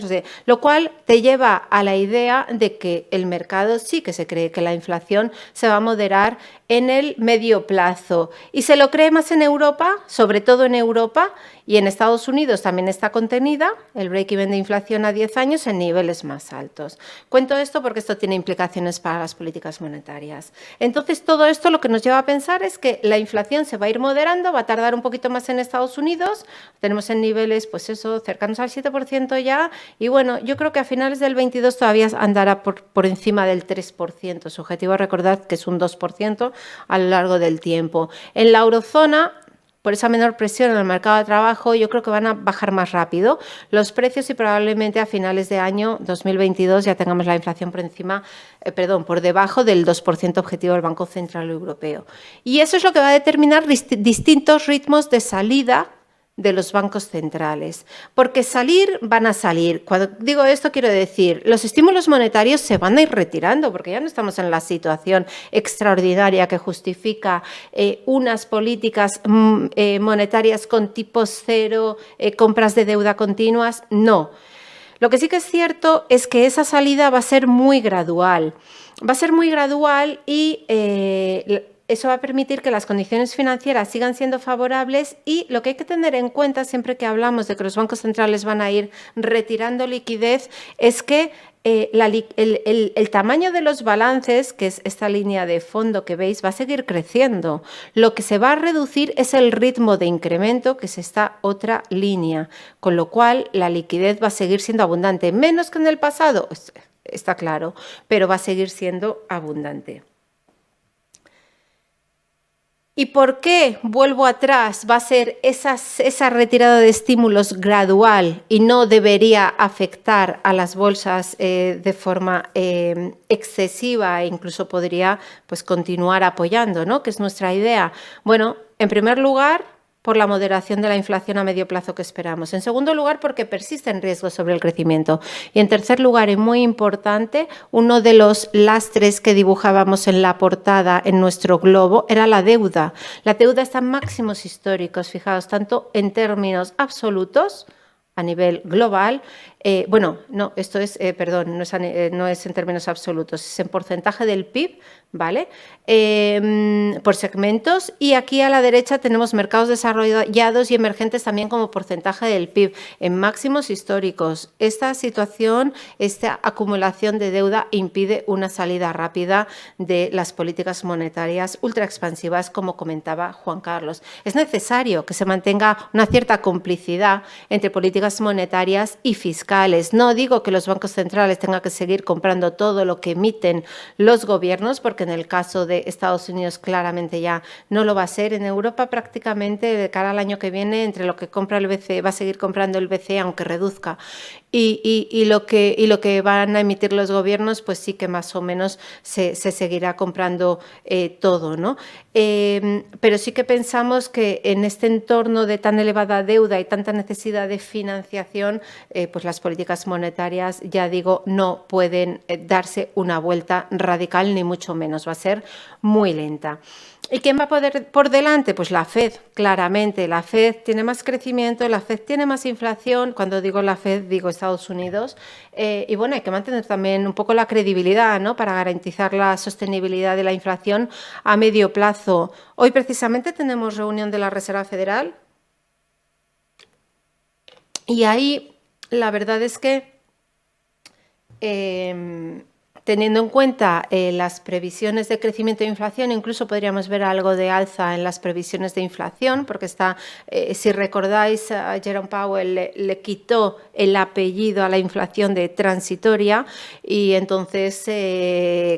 lo cual te lleva a la idea de que el mercado sí que se cree que la inflación se va a moderar en el medio plazo. Y se lo cree más en Europa, sobre todo en Europa, y en Estados Unidos también está contenida el break-even de inflación a 10 años en niveles más altos. Cuento esto porque esto tiene implicaciones para las políticas monetarias. Entonces, todo esto lo que nos lleva a pensar es que la inflación se va a ir moderando, va a tardar un poquito más en Estados Unidos, tenemos en niveles, pues eso, cercanos al 7% ya, y bueno, yo creo que a finales del 22 todavía andará por encima del 3%. Su objetivo, recordad que es un 2% a lo largo del tiempo. En la eurozona, por esa menor presión en el mercado de trabajo, yo creo que van a bajar más rápido los precios y probablemente a finales de año 2022 ya tengamos la inflación por debajo del 2% objetivo del Banco Central Europeo. Y eso es lo que va a determinar distintos ritmos de salida de los bancos centrales, porque salir van a salir. Cuando digo esto quiero decir, los estímulos monetarios se van a ir retirando porque ya no estamos en la situación extraordinaria que justifica unas políticas monetarias con tipos cero, compras de deuda continuas, no. Lo que sí que es cierto es que esa salida va a ser muy gradual. Va a ser muy gradual y eso va a permitir que las condiciones financieras sigan siendo favorables y lo que hay que tener en cuenta siempre que hablamos de que los bancos centrales van a ir retirando liquidez es que el tamaño de los balances, que es esta línea de fondo que veis, va a seguir creciendo. Lo que se va a reducir es el ritmo de incremento, que es esta otra línea, con lo cual la liquidez va a seguir siendo abundante. Menos que en el pasado, está claro, pero va a seguir siendo abundante. ¿Y por qué, vuelvo atrás, va a ser esa retirada de estímulos gradual y no debería afectar a las bolsas de forma excesiva e incluso podría pues, continuar apoyando, ¿no? Que es nuestra idea? Bueno, en primer lugar, por la moderación de la inflación a medio plazo que esperamos. En segundo lugar, porque persisten riesgos sobre el crecimiento. Y en tercer lugar, y muy importante, uno de los lastres que dibujábamos en la portada en nuestro globo era la deuda. La deuda está en máximos históricos, fijaos, tanto en términos absolutos a nivel global. Bueno, no, esto es, perdón, no es en términos absolutos, es en porcentaje del PIB, ¿vale? Por segmentos, y aquí a la derecha tenemos mercados desarrollados y emergentes también como porcentaje del PIB en máximos históricos. Esta situación, esta acumulación de deuda impide una salida rápida de las políticas monetarias ultra expansivas, como comentaba Juan Carlos. Es necesario que se mantenga una cierta complicidad entre políticas monetarias y fiscales. No digo que los bancos centrales tengan que seguir comprando todo lo que emiten los gobiernos, porque en el caso de Estados Unidos claramente ya no lo va a ser. En Europa prácticamente de cara al año que viene, entre lo que compra el BCE, va a seguir comprando el BCE aunque reduzca. Y lo que van a emitir los gobiernos, pues sí que más o menos se seguirá comprando todo, ¿no? Pero sí que pensamos que en este entorno de tan elevada deuda y tanta necesidad de financiación, pues las políticas monetarias, ya digo, no pueden darse una vuelta radical, ni mucho menos, va a ser muy lenta. ¿Y quién va a poder por delante? Pues la FED, claramente. La FED tiene más crecimiento, la FED tiene más inflación. Cuando digo la FED, digo Estados Unidos. Y bueno, hay que mantener también un poco la credibilidad, ¿no? Para garantizar la sostenibilidad de la inflación a medio plazo. Hoy precisamente tenemos reunión de la Reserva Federal. Y ahí la verdad es que teniendo en cuenta las previsiones de crecimiento e inflación, incluso podríamos ver algo de alza en las previsiones de inflación, porque está, si recordáis, a Jerome Powell le quitó el apellido a la inflación de transitoria y entonces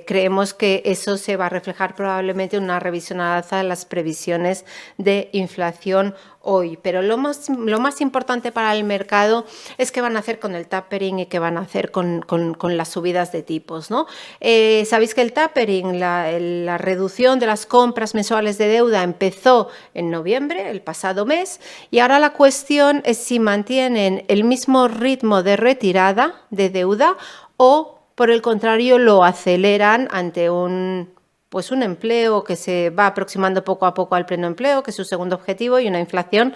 creemos que eso se va a reflejar probablemente en una revisión al alza de las previsiones de inflación hoy. Pero lo más importante para el mercado es qué van a hacer con el tapering y qué van a hacer con las subidas de tipos, ¿no? Sabéis que el tapering, la reducción de las compras mensuales de deuda empezó en noviembre, el pasado mes, y ahora la cuestión es si mantienen el mismo ritmo de retirada de deuda o, por el contrario, lo aceleran ante un empleo que se va aproximando poco a poco al pleno empleo, que es su segundo objetivo, y una inflación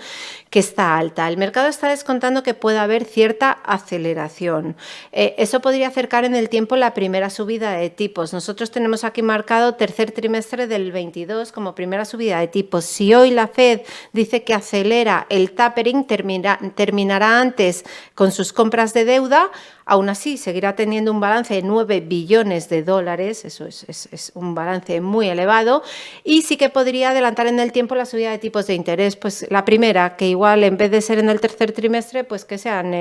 que está alta. El mercado está descontando que puede haber cierta aceleración. Eso podría acercar en el tiempo la primera subida de tipos. Nosotros tenemos aquí marcado tercer trimestre del 22 como primera subida de tipos. Si hoy la FED dice que acelera el tapering, terminará antes con sus compras de deuda. Aún así, seguirá teniendo un balance de 9 billones de dólares, eso es un balance muy elevado, y sí que podría adelantar en el tiempo la subida de tipos de interés. Pues la primera, que igual en vez de ser en el tercer trimestre, pues que sean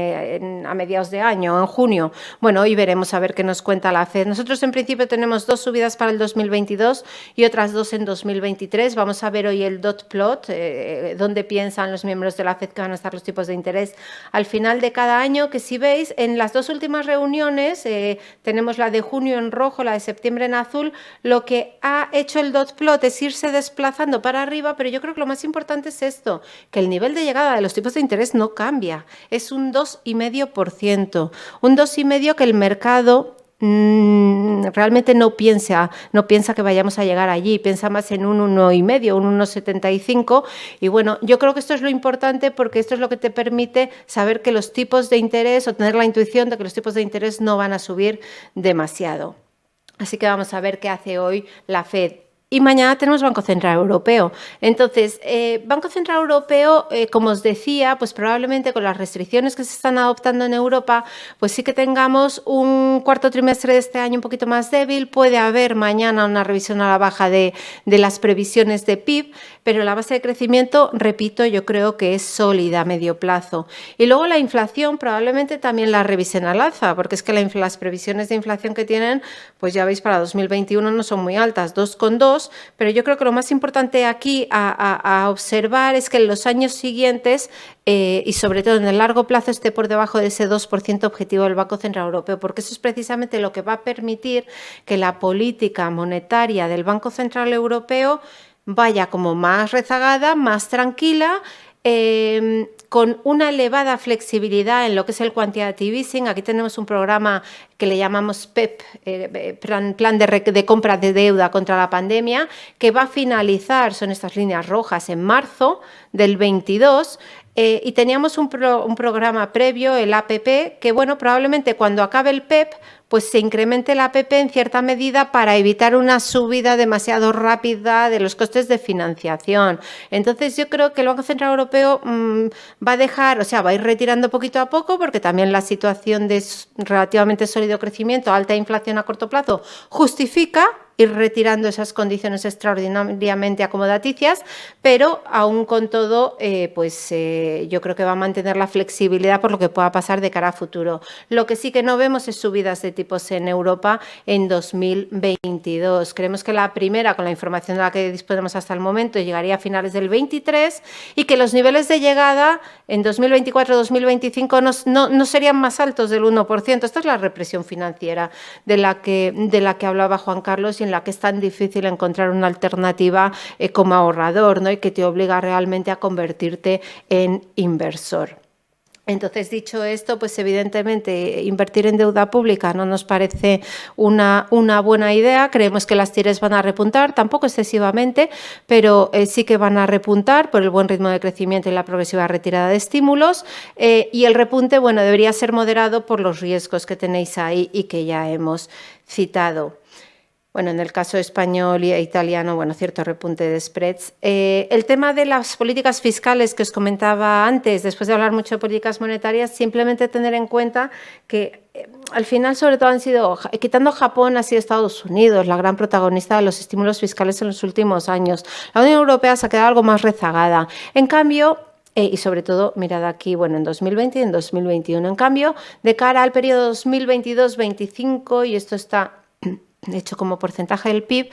a mediados de año, en junio. Bueno, hoy veremos a ver qué nos cuenta la FED. Nosotros en principio tenemos 2 subidas para el 2022 y otras 2 en 2023. Vamos a ver hoy el dot plot, donde piensan los miembros de la FED que van a estar los tipos de interés al final de cada año, que si veis, en las dos últimas reuniones, tenemos la de junio en rojo, la de septiembre en azul. Lo que ha hecho el dot plot es irse desplazando para arriba, pero yo creo que lo más importante es esto, que el nivel de llegada de los tipos de interés no cambia, es un 2,5%, un 2,5% que el mercado realmente no piensa que vayamos a llegar allí, piensa más en un 1,5, un 1,75, y bueno, yo creo que esto es lo importante porque esto es lo que te permite saber que los tipos de interés o tener la intuición de que los tipos de interés no van a subir demasiado. Así que vamos a ver qué hace hoy la FED. Y mañana tenemos Banco Central Europeo. Entonces, Banco Central Europeo, como os decía, pues probablemente con las restricciones que se están adoptando en Europa, pues sí que tengamos un cuarto trimestre de este año un poquito más débil. Puede haber mañana una revisión a la baja de las previsiones de PIB, pero la base de crecimiento, repito, yo creo que es sólida a medio plazo. Y luego la inflación probablemente también la revisen al alza, porque es que las previsiones de inflación que tienen, pues ya veis, para 2021 no son muy altas, 2,2, pero yo creo que lo más importante aquí a observar es que en los años siguientes y sobre todo en el largo plazo esté por debajo de ese 2% objetivo del Banco Central Europeo, porque eso es precisamente lo que va a permitir que la política monetaria del Banco Central Europeo vaya como más rezagada, más tranquila, con una elevada flexibilidad en lo que es el quantitative easing. Aquí tenemos un programa que le llamamos PEP, Plan de Compra de Deuda contra la Pandemia, que va a finalizar, son estas líneas rojas, en marzo del 22, y teníamos un programa previo, el APP, que bueno, probablemente cuando acabe el PEP, pues se incremente el APP en cierta medida para evitar una subida demasiado rápida de los costes de financiación. Entonces yo creo que el Banco Central Europeo va a dejar, o sea, va a ir retirando poquito a poco, porque también la situación de relativamente sólido crecimiento, alta inflación a corto plazo, justifica ir retirando esas condiciones extraordinariamente acomodaticias, pero aún con todo, yo creo que va a mantener la flexibilidad por lo que pueda pasar de cara a futuro. Lo que sí que no vemos es subidas de tipos en Europa en 2022. Creemos que la primera, con la información de la que disponemos hasta el momento, llegaría a finales del 23 y que los niveles de llegada en 2024-2025 no serían más altos del 1%. Esta es la represión financiera de la que hablaba Juan Carlos, y en la que es tan difícil encontrar una alternativa como ahorrador, ¿no? Y que te obliga realmente a convertirte en inversor. Entonces, dicho esto, pues evidentemente invertir en deuda pública no nos parece una buena idea. Creemos que las TIRES van a repuntar, tampoco excesivamente, pero sí que van a repuntar por el buen ritmo de crecimiento y la progresiva retirada de estímulos. Y el repunte, bueno, debería ser moderado por los riesgos que tenéis ahí y que ya hemos citado. Bueno, en el caso español e italiano, bueno, cierto repunte de spreads. El tema de las políticas fiscales que os comentaba antes, después de hablar mucho de políticas monetarias, simplemente tener en cuenta que al final, sobre todo, han sido, quitando Japón, ha sido Estados Unidos la gran protagonista de los estímulos fiscales en los últimos años. La Unión Europea se ha quedado algo más rezagada. En cambio, y sobre todo, mirad aquí, bueno, en 2020 y en 2021. En cambio, de cara al periodo 2022-25, y esto está de hecho como porcentaje del PIB,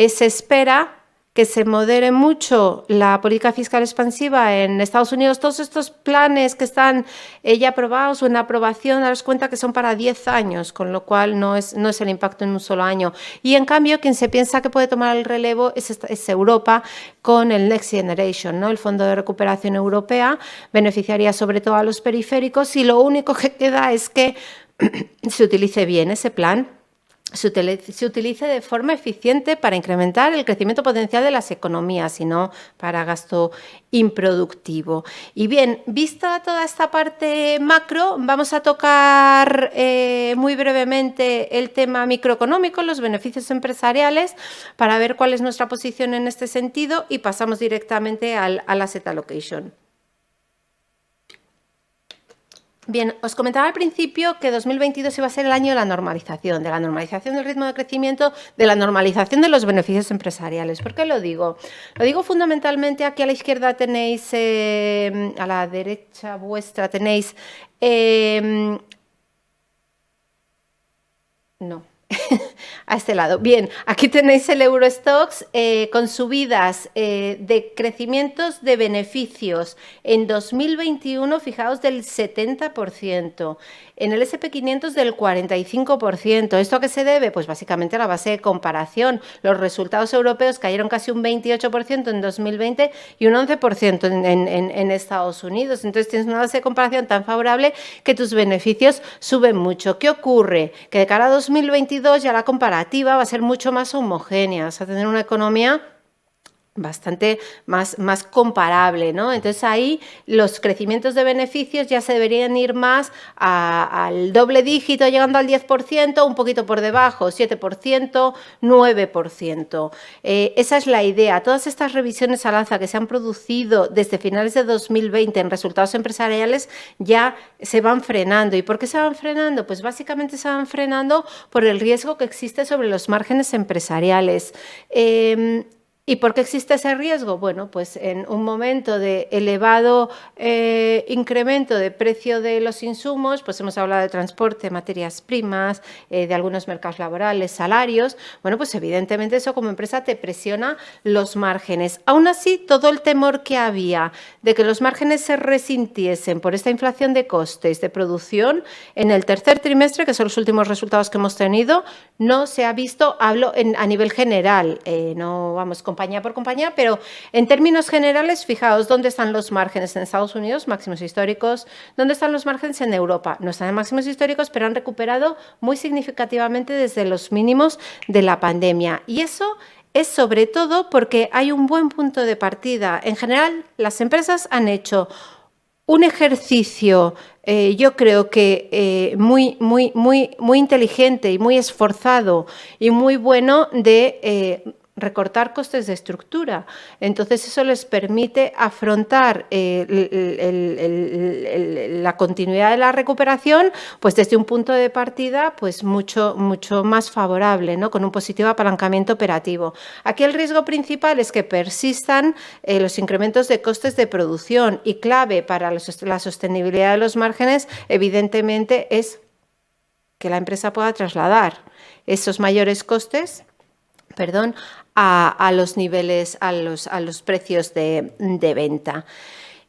se espera que se modere mucho la política fiscal expansiva en Estados Unidos. Todos estos planes que están ya aprobados o en aprobación, daros cuenta que son para 10 años, con lo cual no es el impacto en un solo año. Y en cambio, quien se piensa que puede tomar el relevo es Europa, con el Next Generation, ¿no? El Fondo de Recuperación Europea beneficiaría sobre todo a los periféricos, y lo único que queda es que se utilice bien ese plan, se utilice de forma eficiente para incrementar el crecimiento potencial de las economías y no para gasto improductivo. Y bien, vista toda esta parte macro, vamos a tocar muy brevemente el tema microeconómico, los beneficios empresariales, para ver cuál es nuestra posición en este sentido, y pasamos directamente al asset allocation. Bien, os comentaba al principio que 2022 iba a ser el año de la normalización del ritmo de crecimiento, de la normalización de los beneficios empresariales. ¿Por qué lo digo? Lo digo fundamentalmente, aquí a la izquierda tenéis, a la derecha vuestra tenéis, a este lado. Bien, aquí tenéis el Eurostoxx con subidas de crecimientos de beneficios en 2021, fijaos, del 70%, en el SP500 del 45%. ¿Esto a qué se debe? Pues básicamente a la base de comparación. Los resultados europeos cayeron casi un 28% en 2020 y un 11% en Estados Unidos. Entonces tienes una base de comparación tan favorable que tus beneficios suben mucho. ¿Qué ocurre? Que de cara a 2022 ya la comparativa va a ser mucho más homogénea, vas a tener una economía bastante más comparable, ¿no? Entonces ahí los crecimientos de beneficios ya se deberían ir más al doble dígito, llegando al 10%, un poquito por debajo, 7%, 9%. Esa es la idea. Todas estas revisiones al alza que se han producido desde finales de 2020 en resultados empresariales ya se van frenando. ¿Y por qué se van frenando? Pues básicamente se van frenando por el riesgo que existe sobre los márgenes empresariales. ¿Y por qué existe ese riesgo? Bueno, pues en un momento de elevado incremento de precio de los insumos, pues hemos hablado de transporte, materias primas, de algunos mercados laborales, salarios, bueno, pues evidentemente eso como empresa te presiona los márgenes. Aún así, todo el temor que había de que los márgenes se resintiesen por esta inflación de costes de producción, en el tercer trimestre, que son los últimos resultados que hemos tenido, no se ha visto, hablo a nivel general, no vamos compañía por compañía, pero en términos generales, fijaos dónde están los márgenes en Estados Unidos, máximos históricos, dónde están los márgenes en Europa. No están en máximos históricos, pero han recuperado muy significativamente desde los mínimos de la pandemia. Y eso es sobre todo porque hay un buen punto de partida. En general, las empresas han hecho un ejercicio, yo creo que muy inteligente y muy esforzado y muy bueno de recortar costes de estructura. Entonces, eso les permite afrontar la continuidad de la recuperación pues desde un punto de partida pues mucho más favorable, ¿no? Con un positivo apalancamiento operativo. Aquí el riesgo principal es que persistan los incrementos de costes de producción y clave para la sostenibilidad de los márgenes, evidentemente, es que la empresa pueda trasladar esos mayores costes a los niveles, a los precios de venta.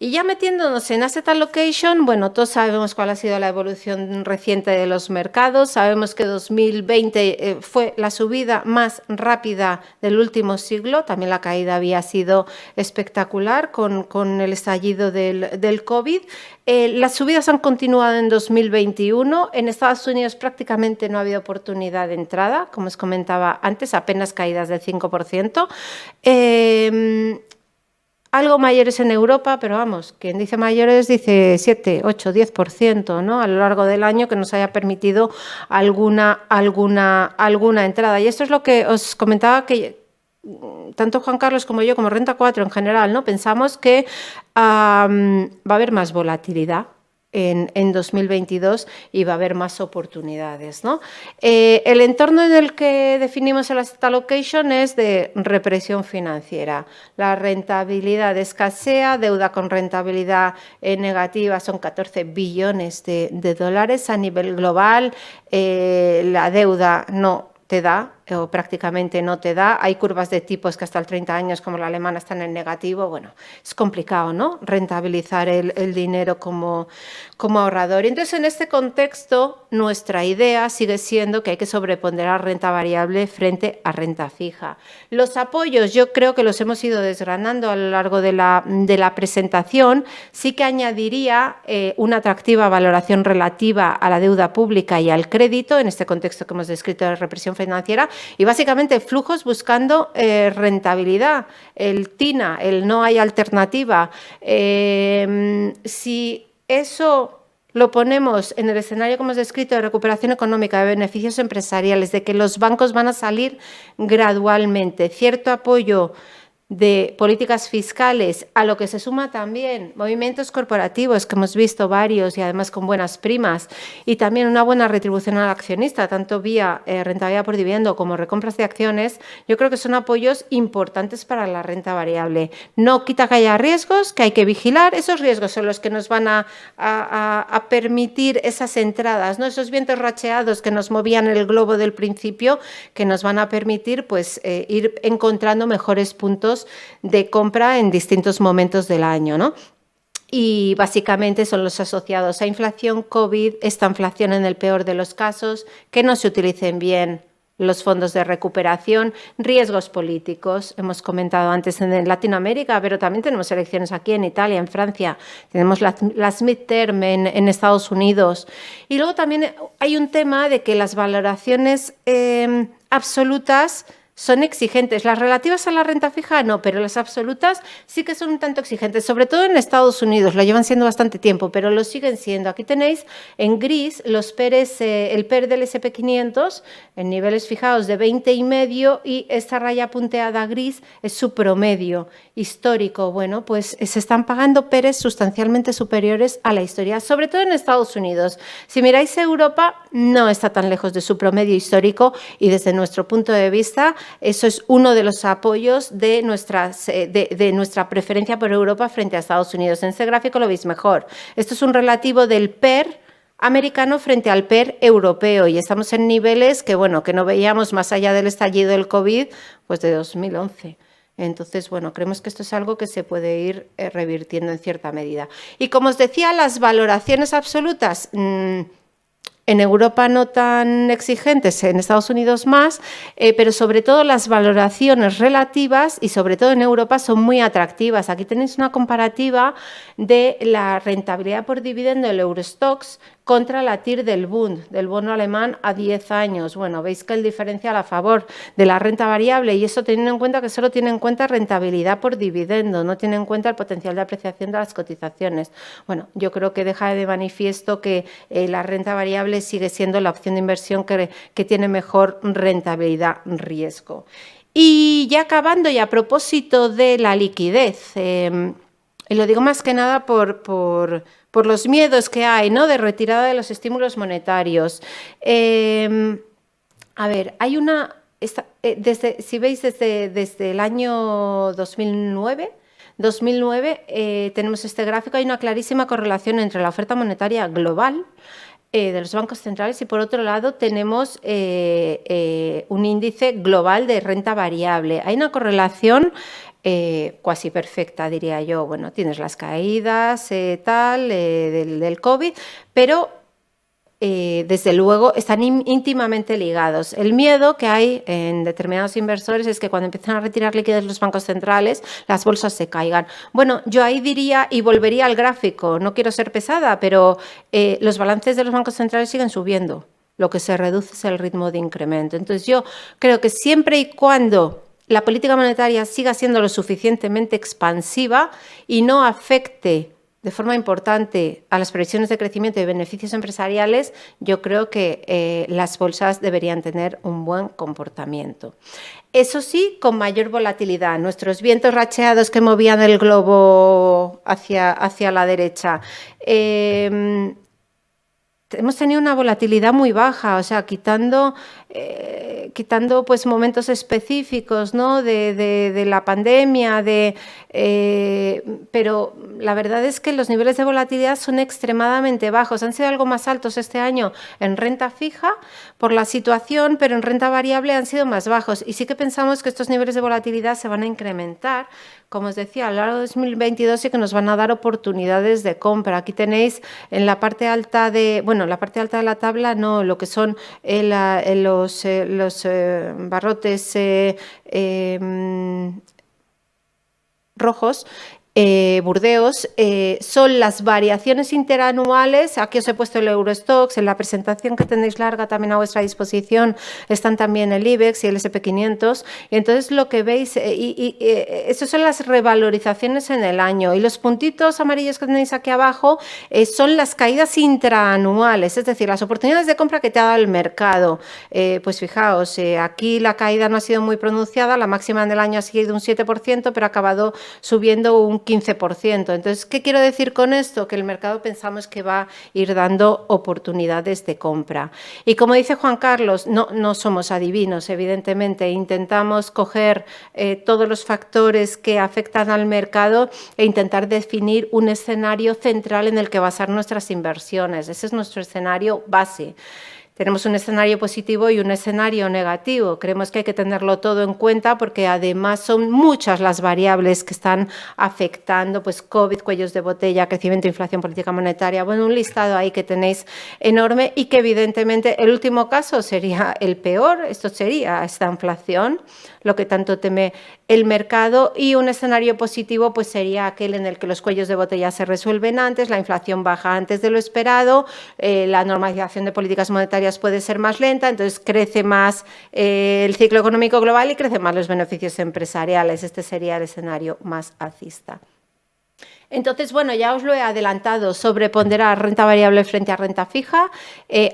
Y ya metiéndonos en Asset Allocation, bueno, todos sabemos cuál ha sido la evolución reciente de los mercados, sabemos que 2020 fue la subida más rápida del último siglo, también la caída había sido espectacular con el estallido del COVID. Las subidas han continuado en 2021, en Estados Unidos prácticamente no ha habido oportunidad de entrada, como os comentaba antes, apenas caídas del 5%. Algo mayores en Europa, pero vamos, quien dice mayores dice 7, 8, 10%, ¿no? A lo largo del año que nos haya permitido alguna entrada. Y esto es lo que os comentaba que tanto Juan Carlos como yo, como Renta 4 en general, ¿no? Pensamos que va a haber más volatilidad en 2022 y va a haber más oportunidades, ¿no? El entorno en el que definimos el Asset Allocation es de represión financiera. La rentabilidad escasea, deuda con rentabilidad negativa, son 14 billones de dólares a nivel global. La deuda no te da, o prácticamente no te da. Hay curvas de tipos que hasta el 30 años, como la alemana, están en negativo. Bueno, es complicado, ¿no? Rentabilizar el dinero como ahorrador. Y entonces, en este contexto, nuestra idea sigue siendo que hay que sobreponderar renta variable frente a renta fija. Los apoyos, yo creo que los hemos ido desgranando a lo largo de la presentación. Sí que añadiría una atractiva valoración relativa a la deuda pública y al crédito, en este contexto que hemos descrito de represión financiera, y básicamente flujos buscando rentabilidad, el TINA, el no hay alternativa. Si eso lo ponemos en el escenario que hemos descrito de recuperación económica, de beneficios empresariales, de que los bancos van a salir gradualmente, cierto apoyo de políticas fiscales, a lo que se suma también movimientos corporativos, que hemos visto varios y además con buenas primas, y también una buena retribución al accionista, tanto vía rentabilidad por dividendo como recompras de acciones, yo creo que son apoyos importantes para la renta variable. No quita que haya riesgos, que hay que vigilar. Esos riesgos son los que nos van a permitir esas entradas, ¿no? Esos vientos racheados que nos movían el globo del principio, que nos van a permitir pues, ir encontrando mejores puntos de compra en distintos momentos del año, ¿no? Y básicamente son los asociados a inflación, COVID, esta inflación en el peor de los casos, que no se utilicen bien los fondos de recuperación, riesgos políticos, hemos comentado antes en Latinoamérica, pero también tenemos elecciones aquí en Italia, en Francia, tenemos las midterm en Estados Unidos. Y luego también hay un tema de que las valoraciones absolutas son exigentes. Las relativas a la renta fija no, pero las absolutas sí que son un tanto exigentes, sobre todo en Estados Unidos, lo llevan siendo bastante tiempo, pero lo siguen siendo. Aquí tenéis en gris los PERs, el PER del SP500 en niveles fijados de 20,5 y esta raya punteada gris es su promedio histórico. Bueno, pues se están pagando PERs sustancialmente superiores a la historia, sobre todo en Estados Unidos. Si miráis Europa, no está tan lejos de su promedio histórico y desde nuestro punto de vista, eso es uno de los apoyos de nuestra preferencia por Europa frente a Estados Unidos. En este gráfico lo veis mejor. Esto es un relativo del PER americano frente al PER europeo y estamos en niveles que, bueno, que no veíamos más allá del estallido del COVID, pues de 2011. Entonces, bueno, creemos que esto es algo que se puede ir revirtiendo en cierta medida. Y como os decía, las valoraciones absolutas en Europa no tan exigentes, en Estados Unidos más, pero sobre todo las valoraciones relativas y sobre todo en Europa son muy atractivas. Aquí tenéis una comparativa de la rentabilidad por dividendo del Eurostoxx contra la TIR del Bund, del bono alemán a 10 años. Bueno, veis que el diferencial a favor de la renta variable y eso teniendo en cuenta que solo tiene en cuenta rentabilidad por dividendo, no tiene en cuenta el potencial de apreciación de las cotizaciones. Bueno, yo creo que deja de manifiesto que la renta variable sigue siendo la opción de inversión que tiene mejor rentabilidad-riesgo. Y ya acabando, y a propósito de la liquidez, y lo digo más que nada por los miedos que hay, ¿no?, de retirada de los estímulos monetarios. A ver, hay una... si veis desde el año 2009 tenemos este gráfico, hay una clarísima correlación entre la oferta monetaria global de los bancos centrales y por otro lado tenemos un índice global de renta variable. Hay una correlación cuasi perfecta, diría yo. Bueno, tienes las caídas del COVID, pero desde luego están íntimamente ligados. El miedo que hay en determinados inversores es que cuando empiezan a retirar liquidez los bancos centrales, las bolsas se caigan. Bueno, yo ahí diría y volvería al gráfico, no quiero ser pesada, pero los balances de los bancos centrales siguen subiendo. Lo que se reduce es el ritmo de incremento. Entonces yo creo que siempre y cuando la política monetaria siga siendo lo suficientemente expansiva y no afecte de forma importante a las previsiones de crecimiento y beneficios empresariales, yo creo que las bolsas deberían tener un buen comportamiento. Eso sí, con mayor volatilidad. Nuestros vientos racheados que movían el globo hacia la derecha, hemos tenido una volatilidad muy baja, o sea, quitando pues momentos específicos, ¿no?, de la pandemia, pero la verdad es que los niveles de volatilidad son extremadamente bajos. Han sido algo más altos este año en renta fija por la situación, pero en renta variable han sido más bajos. Y sí que pensamos que estos niveles de volatilidad se van a incrementar. Como os decía, a lo largo de 2022 sí que nos van a dar oportunidades de compra. Aquí tenéis en la parte alta la parte alta de la tabla, no, lo que son los barrotes rojos, Burdeos, son las variaciones interanuales. Aquí os he puesto el Eurostoxx, en la presentación que tenéis larga también a vuestra disposición están también el IBEX y el SP500, y entonces lo que veis, esas son las revalorizaciones en el año, y los puntitos amarillos que tenéis aquí abajo son las caídas intraanuales, es decir, las oportunidades de compra que te ha dado el mercado. Pues fijaos, aquí la caída no ha sido muy pronunciada, la máxima del año ha sido un 7%, pero ha acabado subiendo un 15%. Entonces, ¿qué quiero decir con esto? Que el mercado pensamos que va a ir dando oportunidades de compra. Y como dice Juan Carlos, no somos adivinos, evidentemente. Intentamos coger todos los factores que afectan al mercado e intentar definir un escenario central en el que basar nuestras inversiones. Ese es nuestro escenario base. Tenemos un escenario positivo y un escenario negativo. Creemos que hay que tenerlo todo en cuenta porque además son muchas las variables que están afectando, pues COVID, cuellos de botella, crecimiento, inflación, política monetaria. Bueno, un listado ahí que tenéis enorme y que evidentemente el último caso sería el peor. Esto sería esta inflación, lo que tanto teme el mercado, y un escenario positivo pues sería aquel en el que los cuellos de botella se resuelven antes, la inflación baja antes de lo esperado, la normalización de políticas monetarias monetarias puede ser más lenta, entonces crece más el ciclo económico global y crecen más los beneficios empresariales. Este sería el escenario más alcista. Entonces, bueno, ya os lo he adelantado, sobreponderar renta variable frente a renta fija,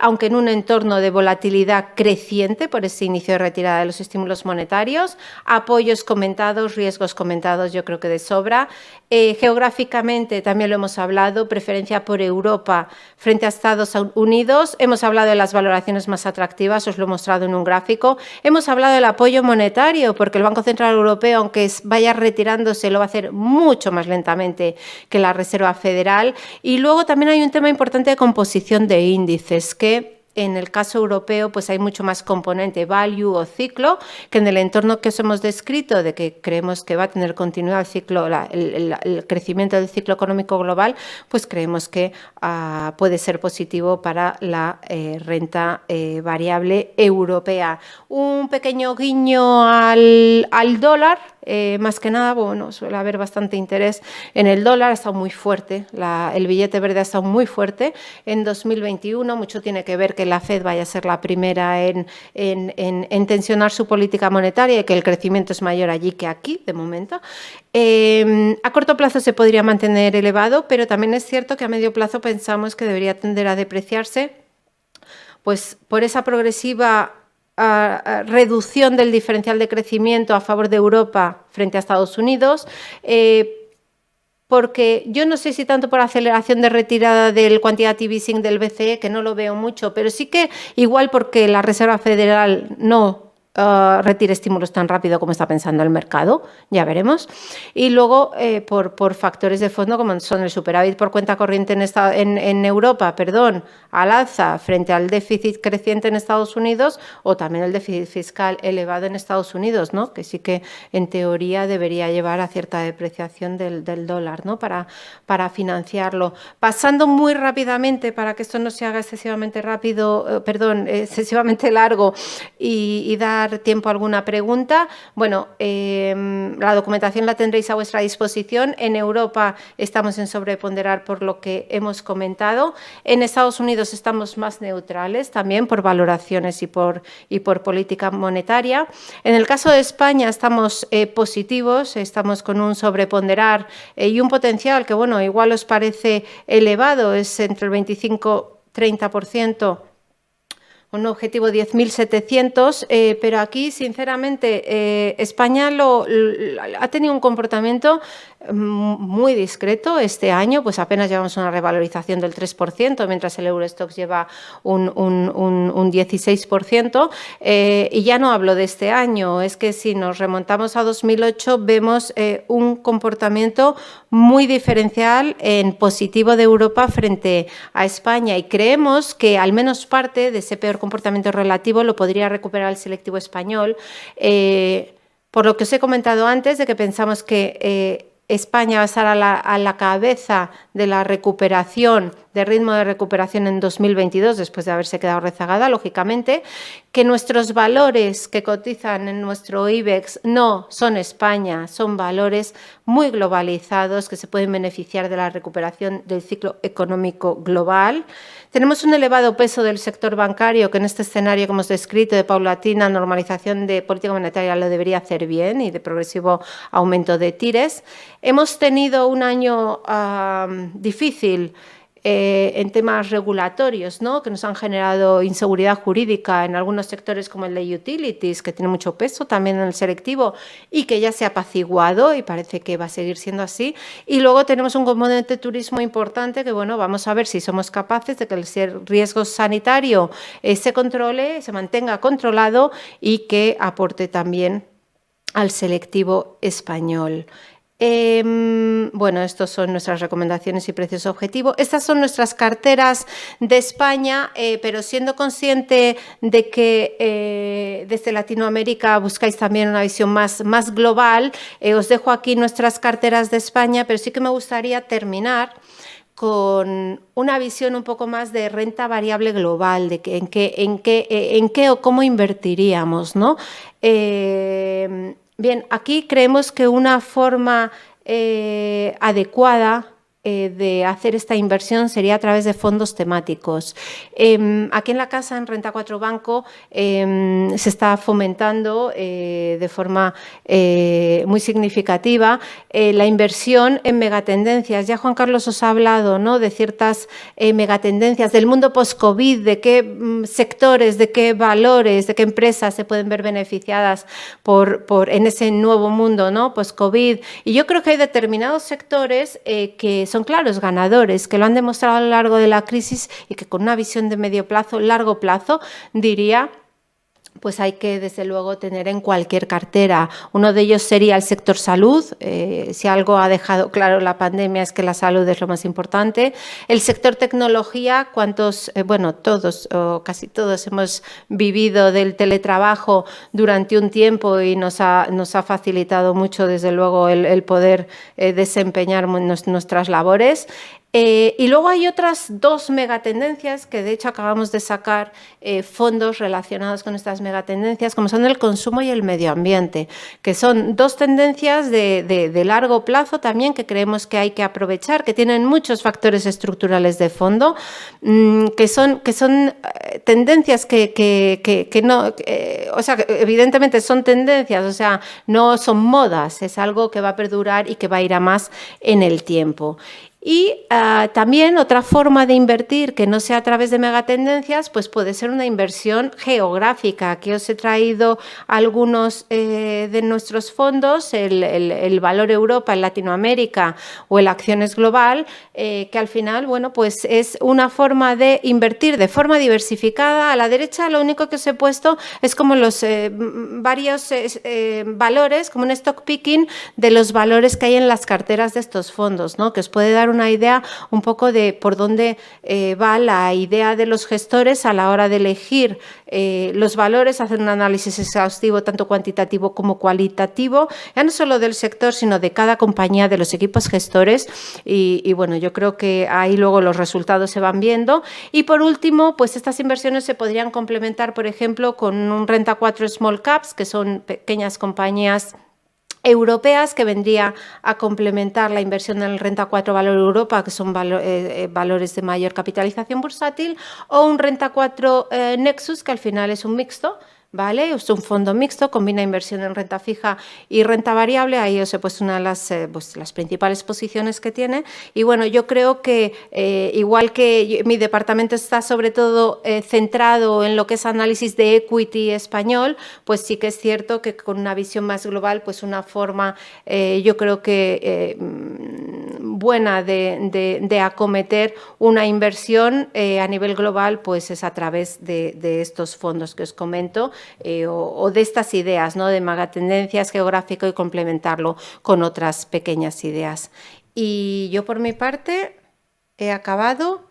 aunque en un entorno de volatilidad creciente por ese inicio de retirada de los estímulos monetarios, apoyos comentados, riesgos comentados, yo creo que de sobra. Geográficamente, también lo hemos hablado, preferencia por Europa frente a Estados Unidos. Hemos hablado de las valoraciones más atractivas, os lo he mostrado en un gráfico. Hemos hablado del apoyo monetario, porque el Banco Central Europeo, aunque vaya retirándose, lo va a hacer mucho más lentamente que la Reserva Federal. Y luego también hay un tema importante de composición de índices, que en el caso europeo pues hay mucho más componente value o ciclo, que en el entorno que os hemos descrito, de que creemos que va a tener continuidad el ciclo, el crecimiento del ciclo económico global, pues creemos que puede ser positivo para la renta variable europea. Un pequeño guiño al dólar. Más que nada, bueno, suele haber bastante interés en el dólar, ha estado muy fuerte, el billete verde ha estado muy fuerte en 2021, mucho tiene que ver que la FED vaya a ser la primera en tensionar su política monetaria y que el crecimiento es mayor allí que aquí, de momento. A corto plazo se podría mantener elevado, pero también es cierto que a medio plazo pensamos que debería tender a depreciarse, pues por esa progresiva reducción del diferencial de crecimiento a favor de Europa frente a Estados Unidos, porque yo no sé si tanto por aceleración de retirada del quantitative easing del BCE, que no lo veo mucho, pero sí que igual porque la Reserva Federal no retire estímulos tan rápido como está pensando el mercado, ya veremos. Y luego por factores de fondo como son el superávit por cuenta corriente en Europa, al alza frente al déficit creciente en Estados Unidos, o también el déficit fiscal elevado en Estados Unidos, ¿no? Que sí que en teoría debería llevar a cierta depreciación del dólar, ¿no? Para financiarlo. Pasando muy rápidamente, para que esto no se haga excesivamente rápido, excesivamente largo y dar tiempo a alguna pregunta. Bueno, la documentación la tendréis a vuestra disposición. En Europa estamos en sobreponderar por lo que hemos comentado. En Estados Unidos estamos más neutrales también por valoraciones y por política monetaria. En el caso de España estamos positivos, estamos con un sobreponderar y un potencial que, bueno, igual os parece elevado, es entre el 25-30%, un objetivo 10.700, pero aquí, sinceramente, España ha tenido un comportamiento muy discreto este año, pues apenas llevamos una revalorización del 3%, mientras el Eurostoxx lleva un 16%, y ya no hablo de este año, es que si nos remontamos a 2008 vemos un comportamiento muy diferencial en positivo de Europa frente a España, y creemos que al menos parte de ese peor comportamiento relativo lo podría recuperar el selectivo español, por lo que os he comentado antes de que pensamos que España va a estar a la cabeza de la recuperación, de ritmo de recuperación en 2022, después de haberse quedado rezagada, lógicamente, que nuestros valores que cotizan en nuestro IBEX no son España, son valores muy globalizados que se pueden beneficiar de la recuperación del ciclo económico global. Tenemos un elevado peso del sector bancario que en este escenario que hemos descrito de paulatina normalización de política monetaria lo debería hacer bien y de progresivo aumento de tires. Hemos tenido un año difícil en temas regulatorios, ¿no? Que nos han generado inseguridad jurídica en algunos sectores como el de utilities, que tiene mucho peso también en el selectivo y que ya se ha apaciguado y parece que va a seguir siendo así. Y luego tenemos un componente de turismo importante que, bueno, vamos a ver si somos capaces de que el riesgo sanitario se controle, se mantenga controlado y que aporte también al selectivo español. Bueno, estas son nuestras recomendaciones y precios objetivo. Estas son nuestras carteras de España, pero siendo consciente de que desde Latinoamérica buscáis también una visión más global, os dejo aquí nuestras carteras de España, pero sí que me gustaría terminar con una visión un poco más de renta variable global, de en qué o cómo invertiríamos, ¿no? Bien, aquí creemos que una forma adecuada de hacer esta inversión sería a través de fondos temáticos. Aquí en la casa, en Renta 4 Banco, se está fomentando de forma muy significativa la inversión en megatendencias. Ya Juan Carlos os ha hablado, ¿no?, de ciertas megatendencias del mundo post-COVID, de qué sectores, de qué valores, de qué empresas se pueden ver beneficiadas en ese nuevo mundo, ¿no?, post-COVID. Y yo creo que hay determinados sectores que son claros ganadores, que lo han demostrado a lo largo de la crisis y que con una visión de medio plazo, largo plazo, diría, pues hay que, desde luego, tener en cualquier cartera. Uno de ellos sería el sector salud. Si algo ha dejado claro la pandemia es que la salud es lo más importante. El sector tecnología, bueno, todos o casi todos hemos vivido del teletrabajo durante un tiempo y nos ha facilitado mucho, desde luego, el poder desempeñar nuestras labores. Y luego hay otras dos megatendencias que de hecho acabamos de sacar fondos relacionados con estas megatendencias, como son el consumo y el medio ambiente, que son dos tendencias de largo plazo también que creemos que hay que aprovechar, que tienen muchos factores estructurales de fondo, que son tendencias que no, o sea, evidentemente son tendencias, o sea, no son modas, es algo que va a perdurar y que va a ir a más en el tiempo. Y también otra forma de invertir que no sea a través de megatendencias, pues puede ser una inversión geográfica. Aquí os he traído algunos de nuestros fondos, el Valor Europa en Latinoamérica o el Acciones Global, que al final, bueno, pues es una forma de invertir de forma diversificada. A la derecha lo único que os he puesto es como los varios valores, como un stock picking de los valores que hay en las carteras de estos fondos, ¿no?, que os puede dar una idea un poco de por dónde va la idea de los gestores a la hora de elegir los valores, hacer un análisis exhaustivo tanto cuantitativo como cualitativo, ya no solo del sector, sino de cada compañía, de los equipos gestores y bueno, yo creo que ahí luego los resultados se van viendo. Y por último, pues estas inversiones se podrían complementar, por ejemplo, con un Renta 4 Small Caps, que son pequeñas compañías europeas, que vendría a complementar la inversión en el Renta 4 Valor Europa, que son valores de mayor capitalización bursátil, o un Renta 4 Nexus, que al final es un mixto, ¿vale? Es un fondo mixto, combina inversión en renta fija y renta variable. Ahí os he puesto una de las principales posiciones que tiene. Y bueno, yo creo que igual que mi departamento está sobre todo centrado en lo que es análisis de equity español, pues sí que es cierto que con una visión más global, pues una forma yo creo que buena de acometer una inversión a nivel global, pues es a través de estos fondos que os comento, o de estas ideas, ¿no?, de megatendencias geográfico y complementarlo con otras pequeñas ideas. Y yo por mi parte he acabado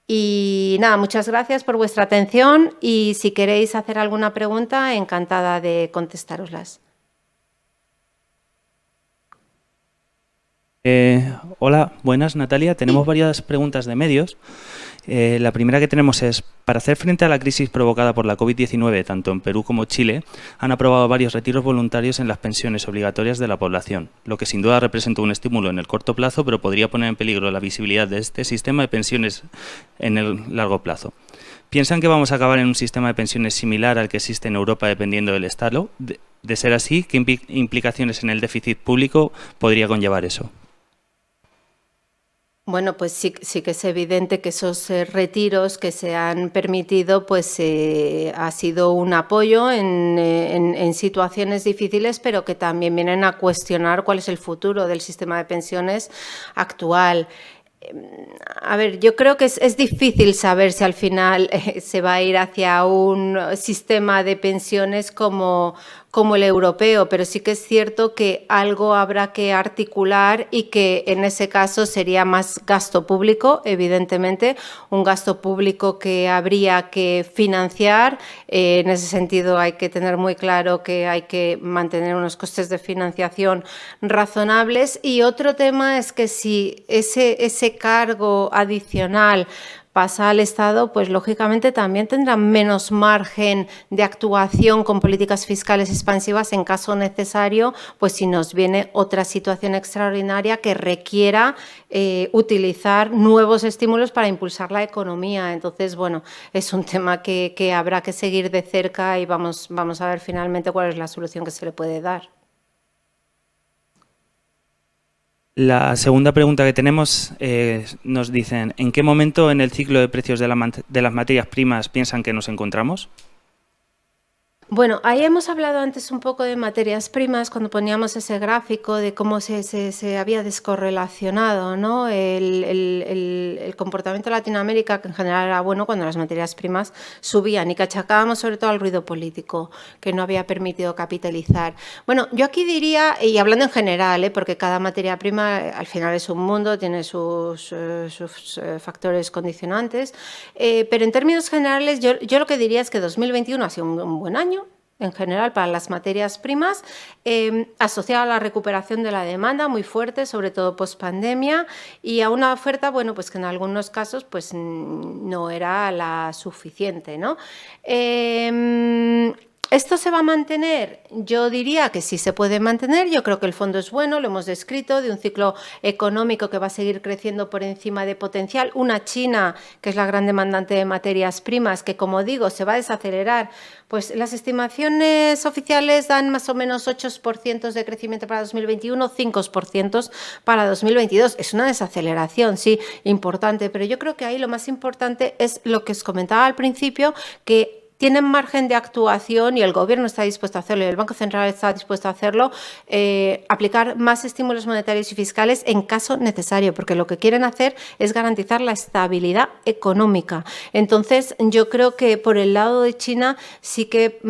y nada, muchas gracias por vuestra atención y si queréis hacer alguna pregunta, encantada de contestároslas. Hola, buenas, Natalia. Tenemos varias preguntas de medios. La primera que tenemos es, para hacer frente a la crisis provocada por la COVID-19, tanto en Perú como Chile, han aprobado varios retiros voluntarios en las pensiones obligatorias de la población, lo que sin duda representa un estímulo en el corto plazo, pero podría poner en peligro la visibilidad de este sistema de pensiones en el largo plazo. ¿Piensan que vamos a acabar en un sistema de pensiones similar al que existe en Europa dependiendo del estado? De ser así, ¿qué implicaciones en el déficit público podría conllevar eso? Bueno, pues sí que es evidente que esos retiros que se han permitido, pues ha sido un apoyo en situaciones difíciles, pero que también vienen a cuestionar cuál es el futuro del sistema de pensiones actual. A ver, yo creo que es difícil saber si al final se va a ir hacia un sistema de pensiones como el europeo, pero sí que es cierto que algo habrá que articular y que en ese caso sería más gasto público, evidentemente, un gasto público que habría que financiar. En ese sentido hay que tener muy claro que hay que mantener unos costes de financiación razonables y otro tema es que si ese cargo adicional pasa al Estado, pues lógicamente también tendrá menos margen de actuación con políticas fiscales expansivas en caso necesario, pues si nos viene otra situación extraordinaria que requiera utilizar nuevos estímulos para impulsar la economía. Entonces, bueno, es un tema que habrá que seguir de cerca y vamos a ver finalmente cuál es la solución que se le puede dar. La segunda pregunta que tenemos nos dicen, ¿en qué momento en el ciclo de precios de las materias primas piensan que nos encontramos? Bueno, ahí hemos hablado antes un poco de materias primas cuando poníamos ese gráfico de cómo se había descorrelacionado, ¿no? El comportamiento de Latinoamérica, que en general era bueno cuando las materias primas subían y que achacábamos sobre todo al ruido político, que no había permitido capitalizar. Bueno, yo aquí diría, y hablando en general, porque cada materia prima al final es un mundo, tiene sus factores condicionantes, pero en términos generales yo lo que diría es que 2021 ha sido un buen año, en general para las materias primas, asociada a la recuperación de la demanda muy fuerte, sobre todo post-pandemia, y a una oferta, bueno, pues que en algunos casos pues no era la suficiente, ¿no? ¿Esto se va a mantener? Yo diría que sí se puede mantener. Yo creo que el fondo es bueno, lo hemos descrito, de un ciclo económico que va a seguir creciendo por encima de potencial. Una China, que es la gran demandante de materias primas, que, como digo, se va a desacelerar. Pues las estimaciones oficiales dan más o menos 8% de crecimiento para 2021, 5% para 2022. Es una desaceleración, sí, importante, pero yo creo que ahí lo más importante es lo que os comentaba al principio, que tienen margen de actuación y el Gobierno está dispuesto a hacerlo y el Banco Central está dispuesto a hacerlo, aplicar más estímulos monetarios y fiscales en caso necesario, porque lo que quieren hacer es garantizar la estabilidad económica. Entonces, yo creo que por el lado de China sí que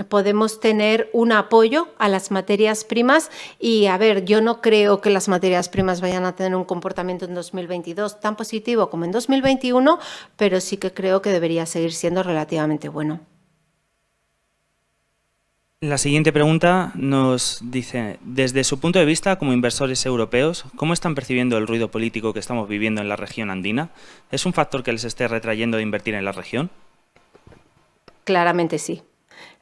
podemos tener un apoyo a las materias primas y, a ver, yo no creo que las materias primas vayan a tener un comportamiento en 2022 tan positivo como en 2021, pero sí que creo que debería seguir siendo relativamente bueno. La siguiente pregunta nos dice, desde su punto de vista como inversores europeos, ¿cómo están percibiendo el ruido político que estamos viviendo en la región andina? ¿Es un factor que les esté retrayendo de invertir en la región? Claramente sí.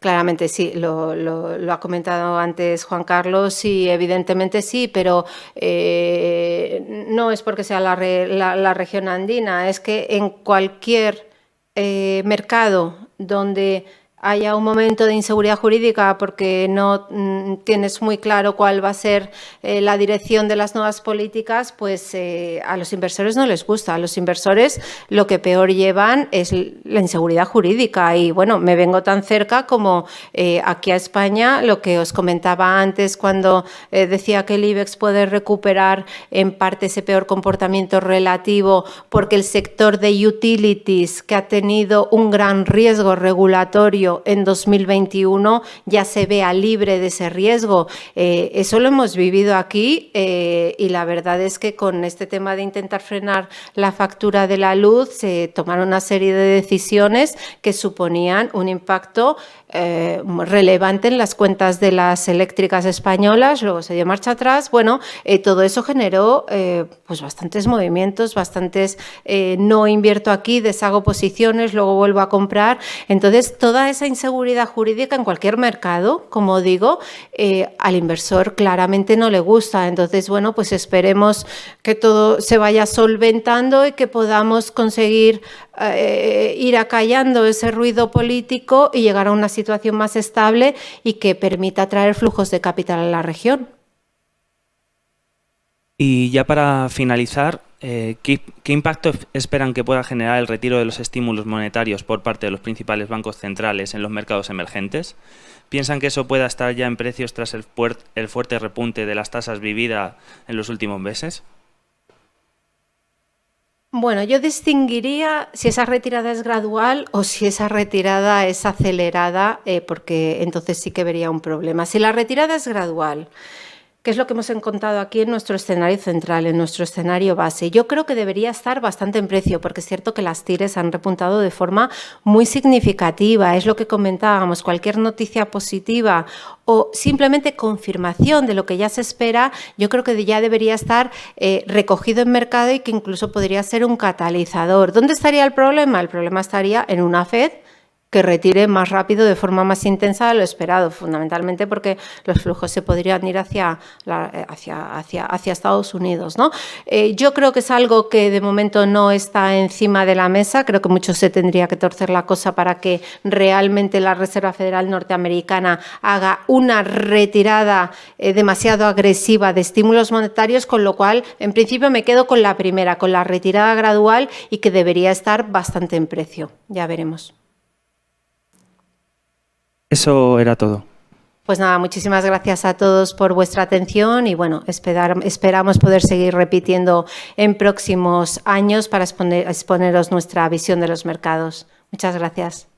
Claramente sí, lo ha comentado antes Juan Carlos y evidentemente sí, pero no es porque sea la región andina, es que en cualquier mercado donde haya un momento de inseguridad jurídica porque no tienes muy claro cuál va a ser la dirección de las nuevas políticas, pues a los inversores no les gusta. A los inversores lo que peor llevan es la inseguridad jurídica y, bueno, me vengo tan cerca como aquí a España, lo que os comentaba antes cuando decía que el IBEX puede recuperar en parte ese peor comportamiento relativo porque el sector de utilities, que ha tenido un gran riesgo regulatorio en 2021, ya se vea libre de ese riesgo. Eso lo hemos vivido aquí y la verdad es que con este tema de intentar frenar la factura de la luz se tomaron una serie de decisiones que suponían un impacto relevante en las cuentas de las eléctricas españolas, luego se dio marcha atrás. Bueno, todo eso generó pues bastantes movimientos, no invierto aquí, deshago posiciones, luego vuelvo a comprar. Entonces, toda esa inseguridad jurídica en cualquier mercado, como digo, al inversor claramente no le gusta. Entonces, bueno, pues esperemos que todo se vaya solventando y que podamos conseguir ir acallando ese ruido político y llegar a una situación más estable y que permita atraer flujos de capital a la región. Y ya para finalizar, ¿qué impacto esperan que pueda generar el retiro de los estímulos monetarios por parte de los principales bancos centrales en los mercados emergentes? ¿Piensan que eso pueda estar ya en precios tras el fuerte repunte de las tasas vividas en los últimos meses? Bueno, yo distinguiría si esa retirada es gradual o si esa retirada es acelerada, porque entonces sí que vería un problema. Si la retirada es gradual, que es lo que hemos encontrado aquí en nuestro escenario central, en nuestro escenario base. Yo creo que debería estar bastante en precio, porque es cierto que las TIRES han repuntado de forma muy significativa. Es lo que comentábamos, cualquier noticia positiva o simplemente confirmación de lo que ya se espera, yo creo que ya debería estar recogido en mercado y que incluso podría ser un catalizador. ¿Dónde estaría el problema? El problema estaría en una Fed que retire más rápido, de forma más intensa de lo esperado, fundamentalmente porque los flujos se podrían ir hacia Estados Unidos, ¿no? Yo creo que es algo que de momento no está encima de la mesa, creo que mucho se tendría que torcer la cosa para que realmente la Reserva Federal norteamericana haga una retirada demasiado agresiva de estímulos monetarios, con lo cual, en principio, me quedo con la primera, con la retirada gradual y que debería estar bastante en precio. Ya veremos. Eso era todo. Pues nada, muchísimas gracias a todos por vuestra atención y bueno, esperamos poder seguir repitiendo en próximos años para exponeros nuestra visión de los mercados. Muchas gracias.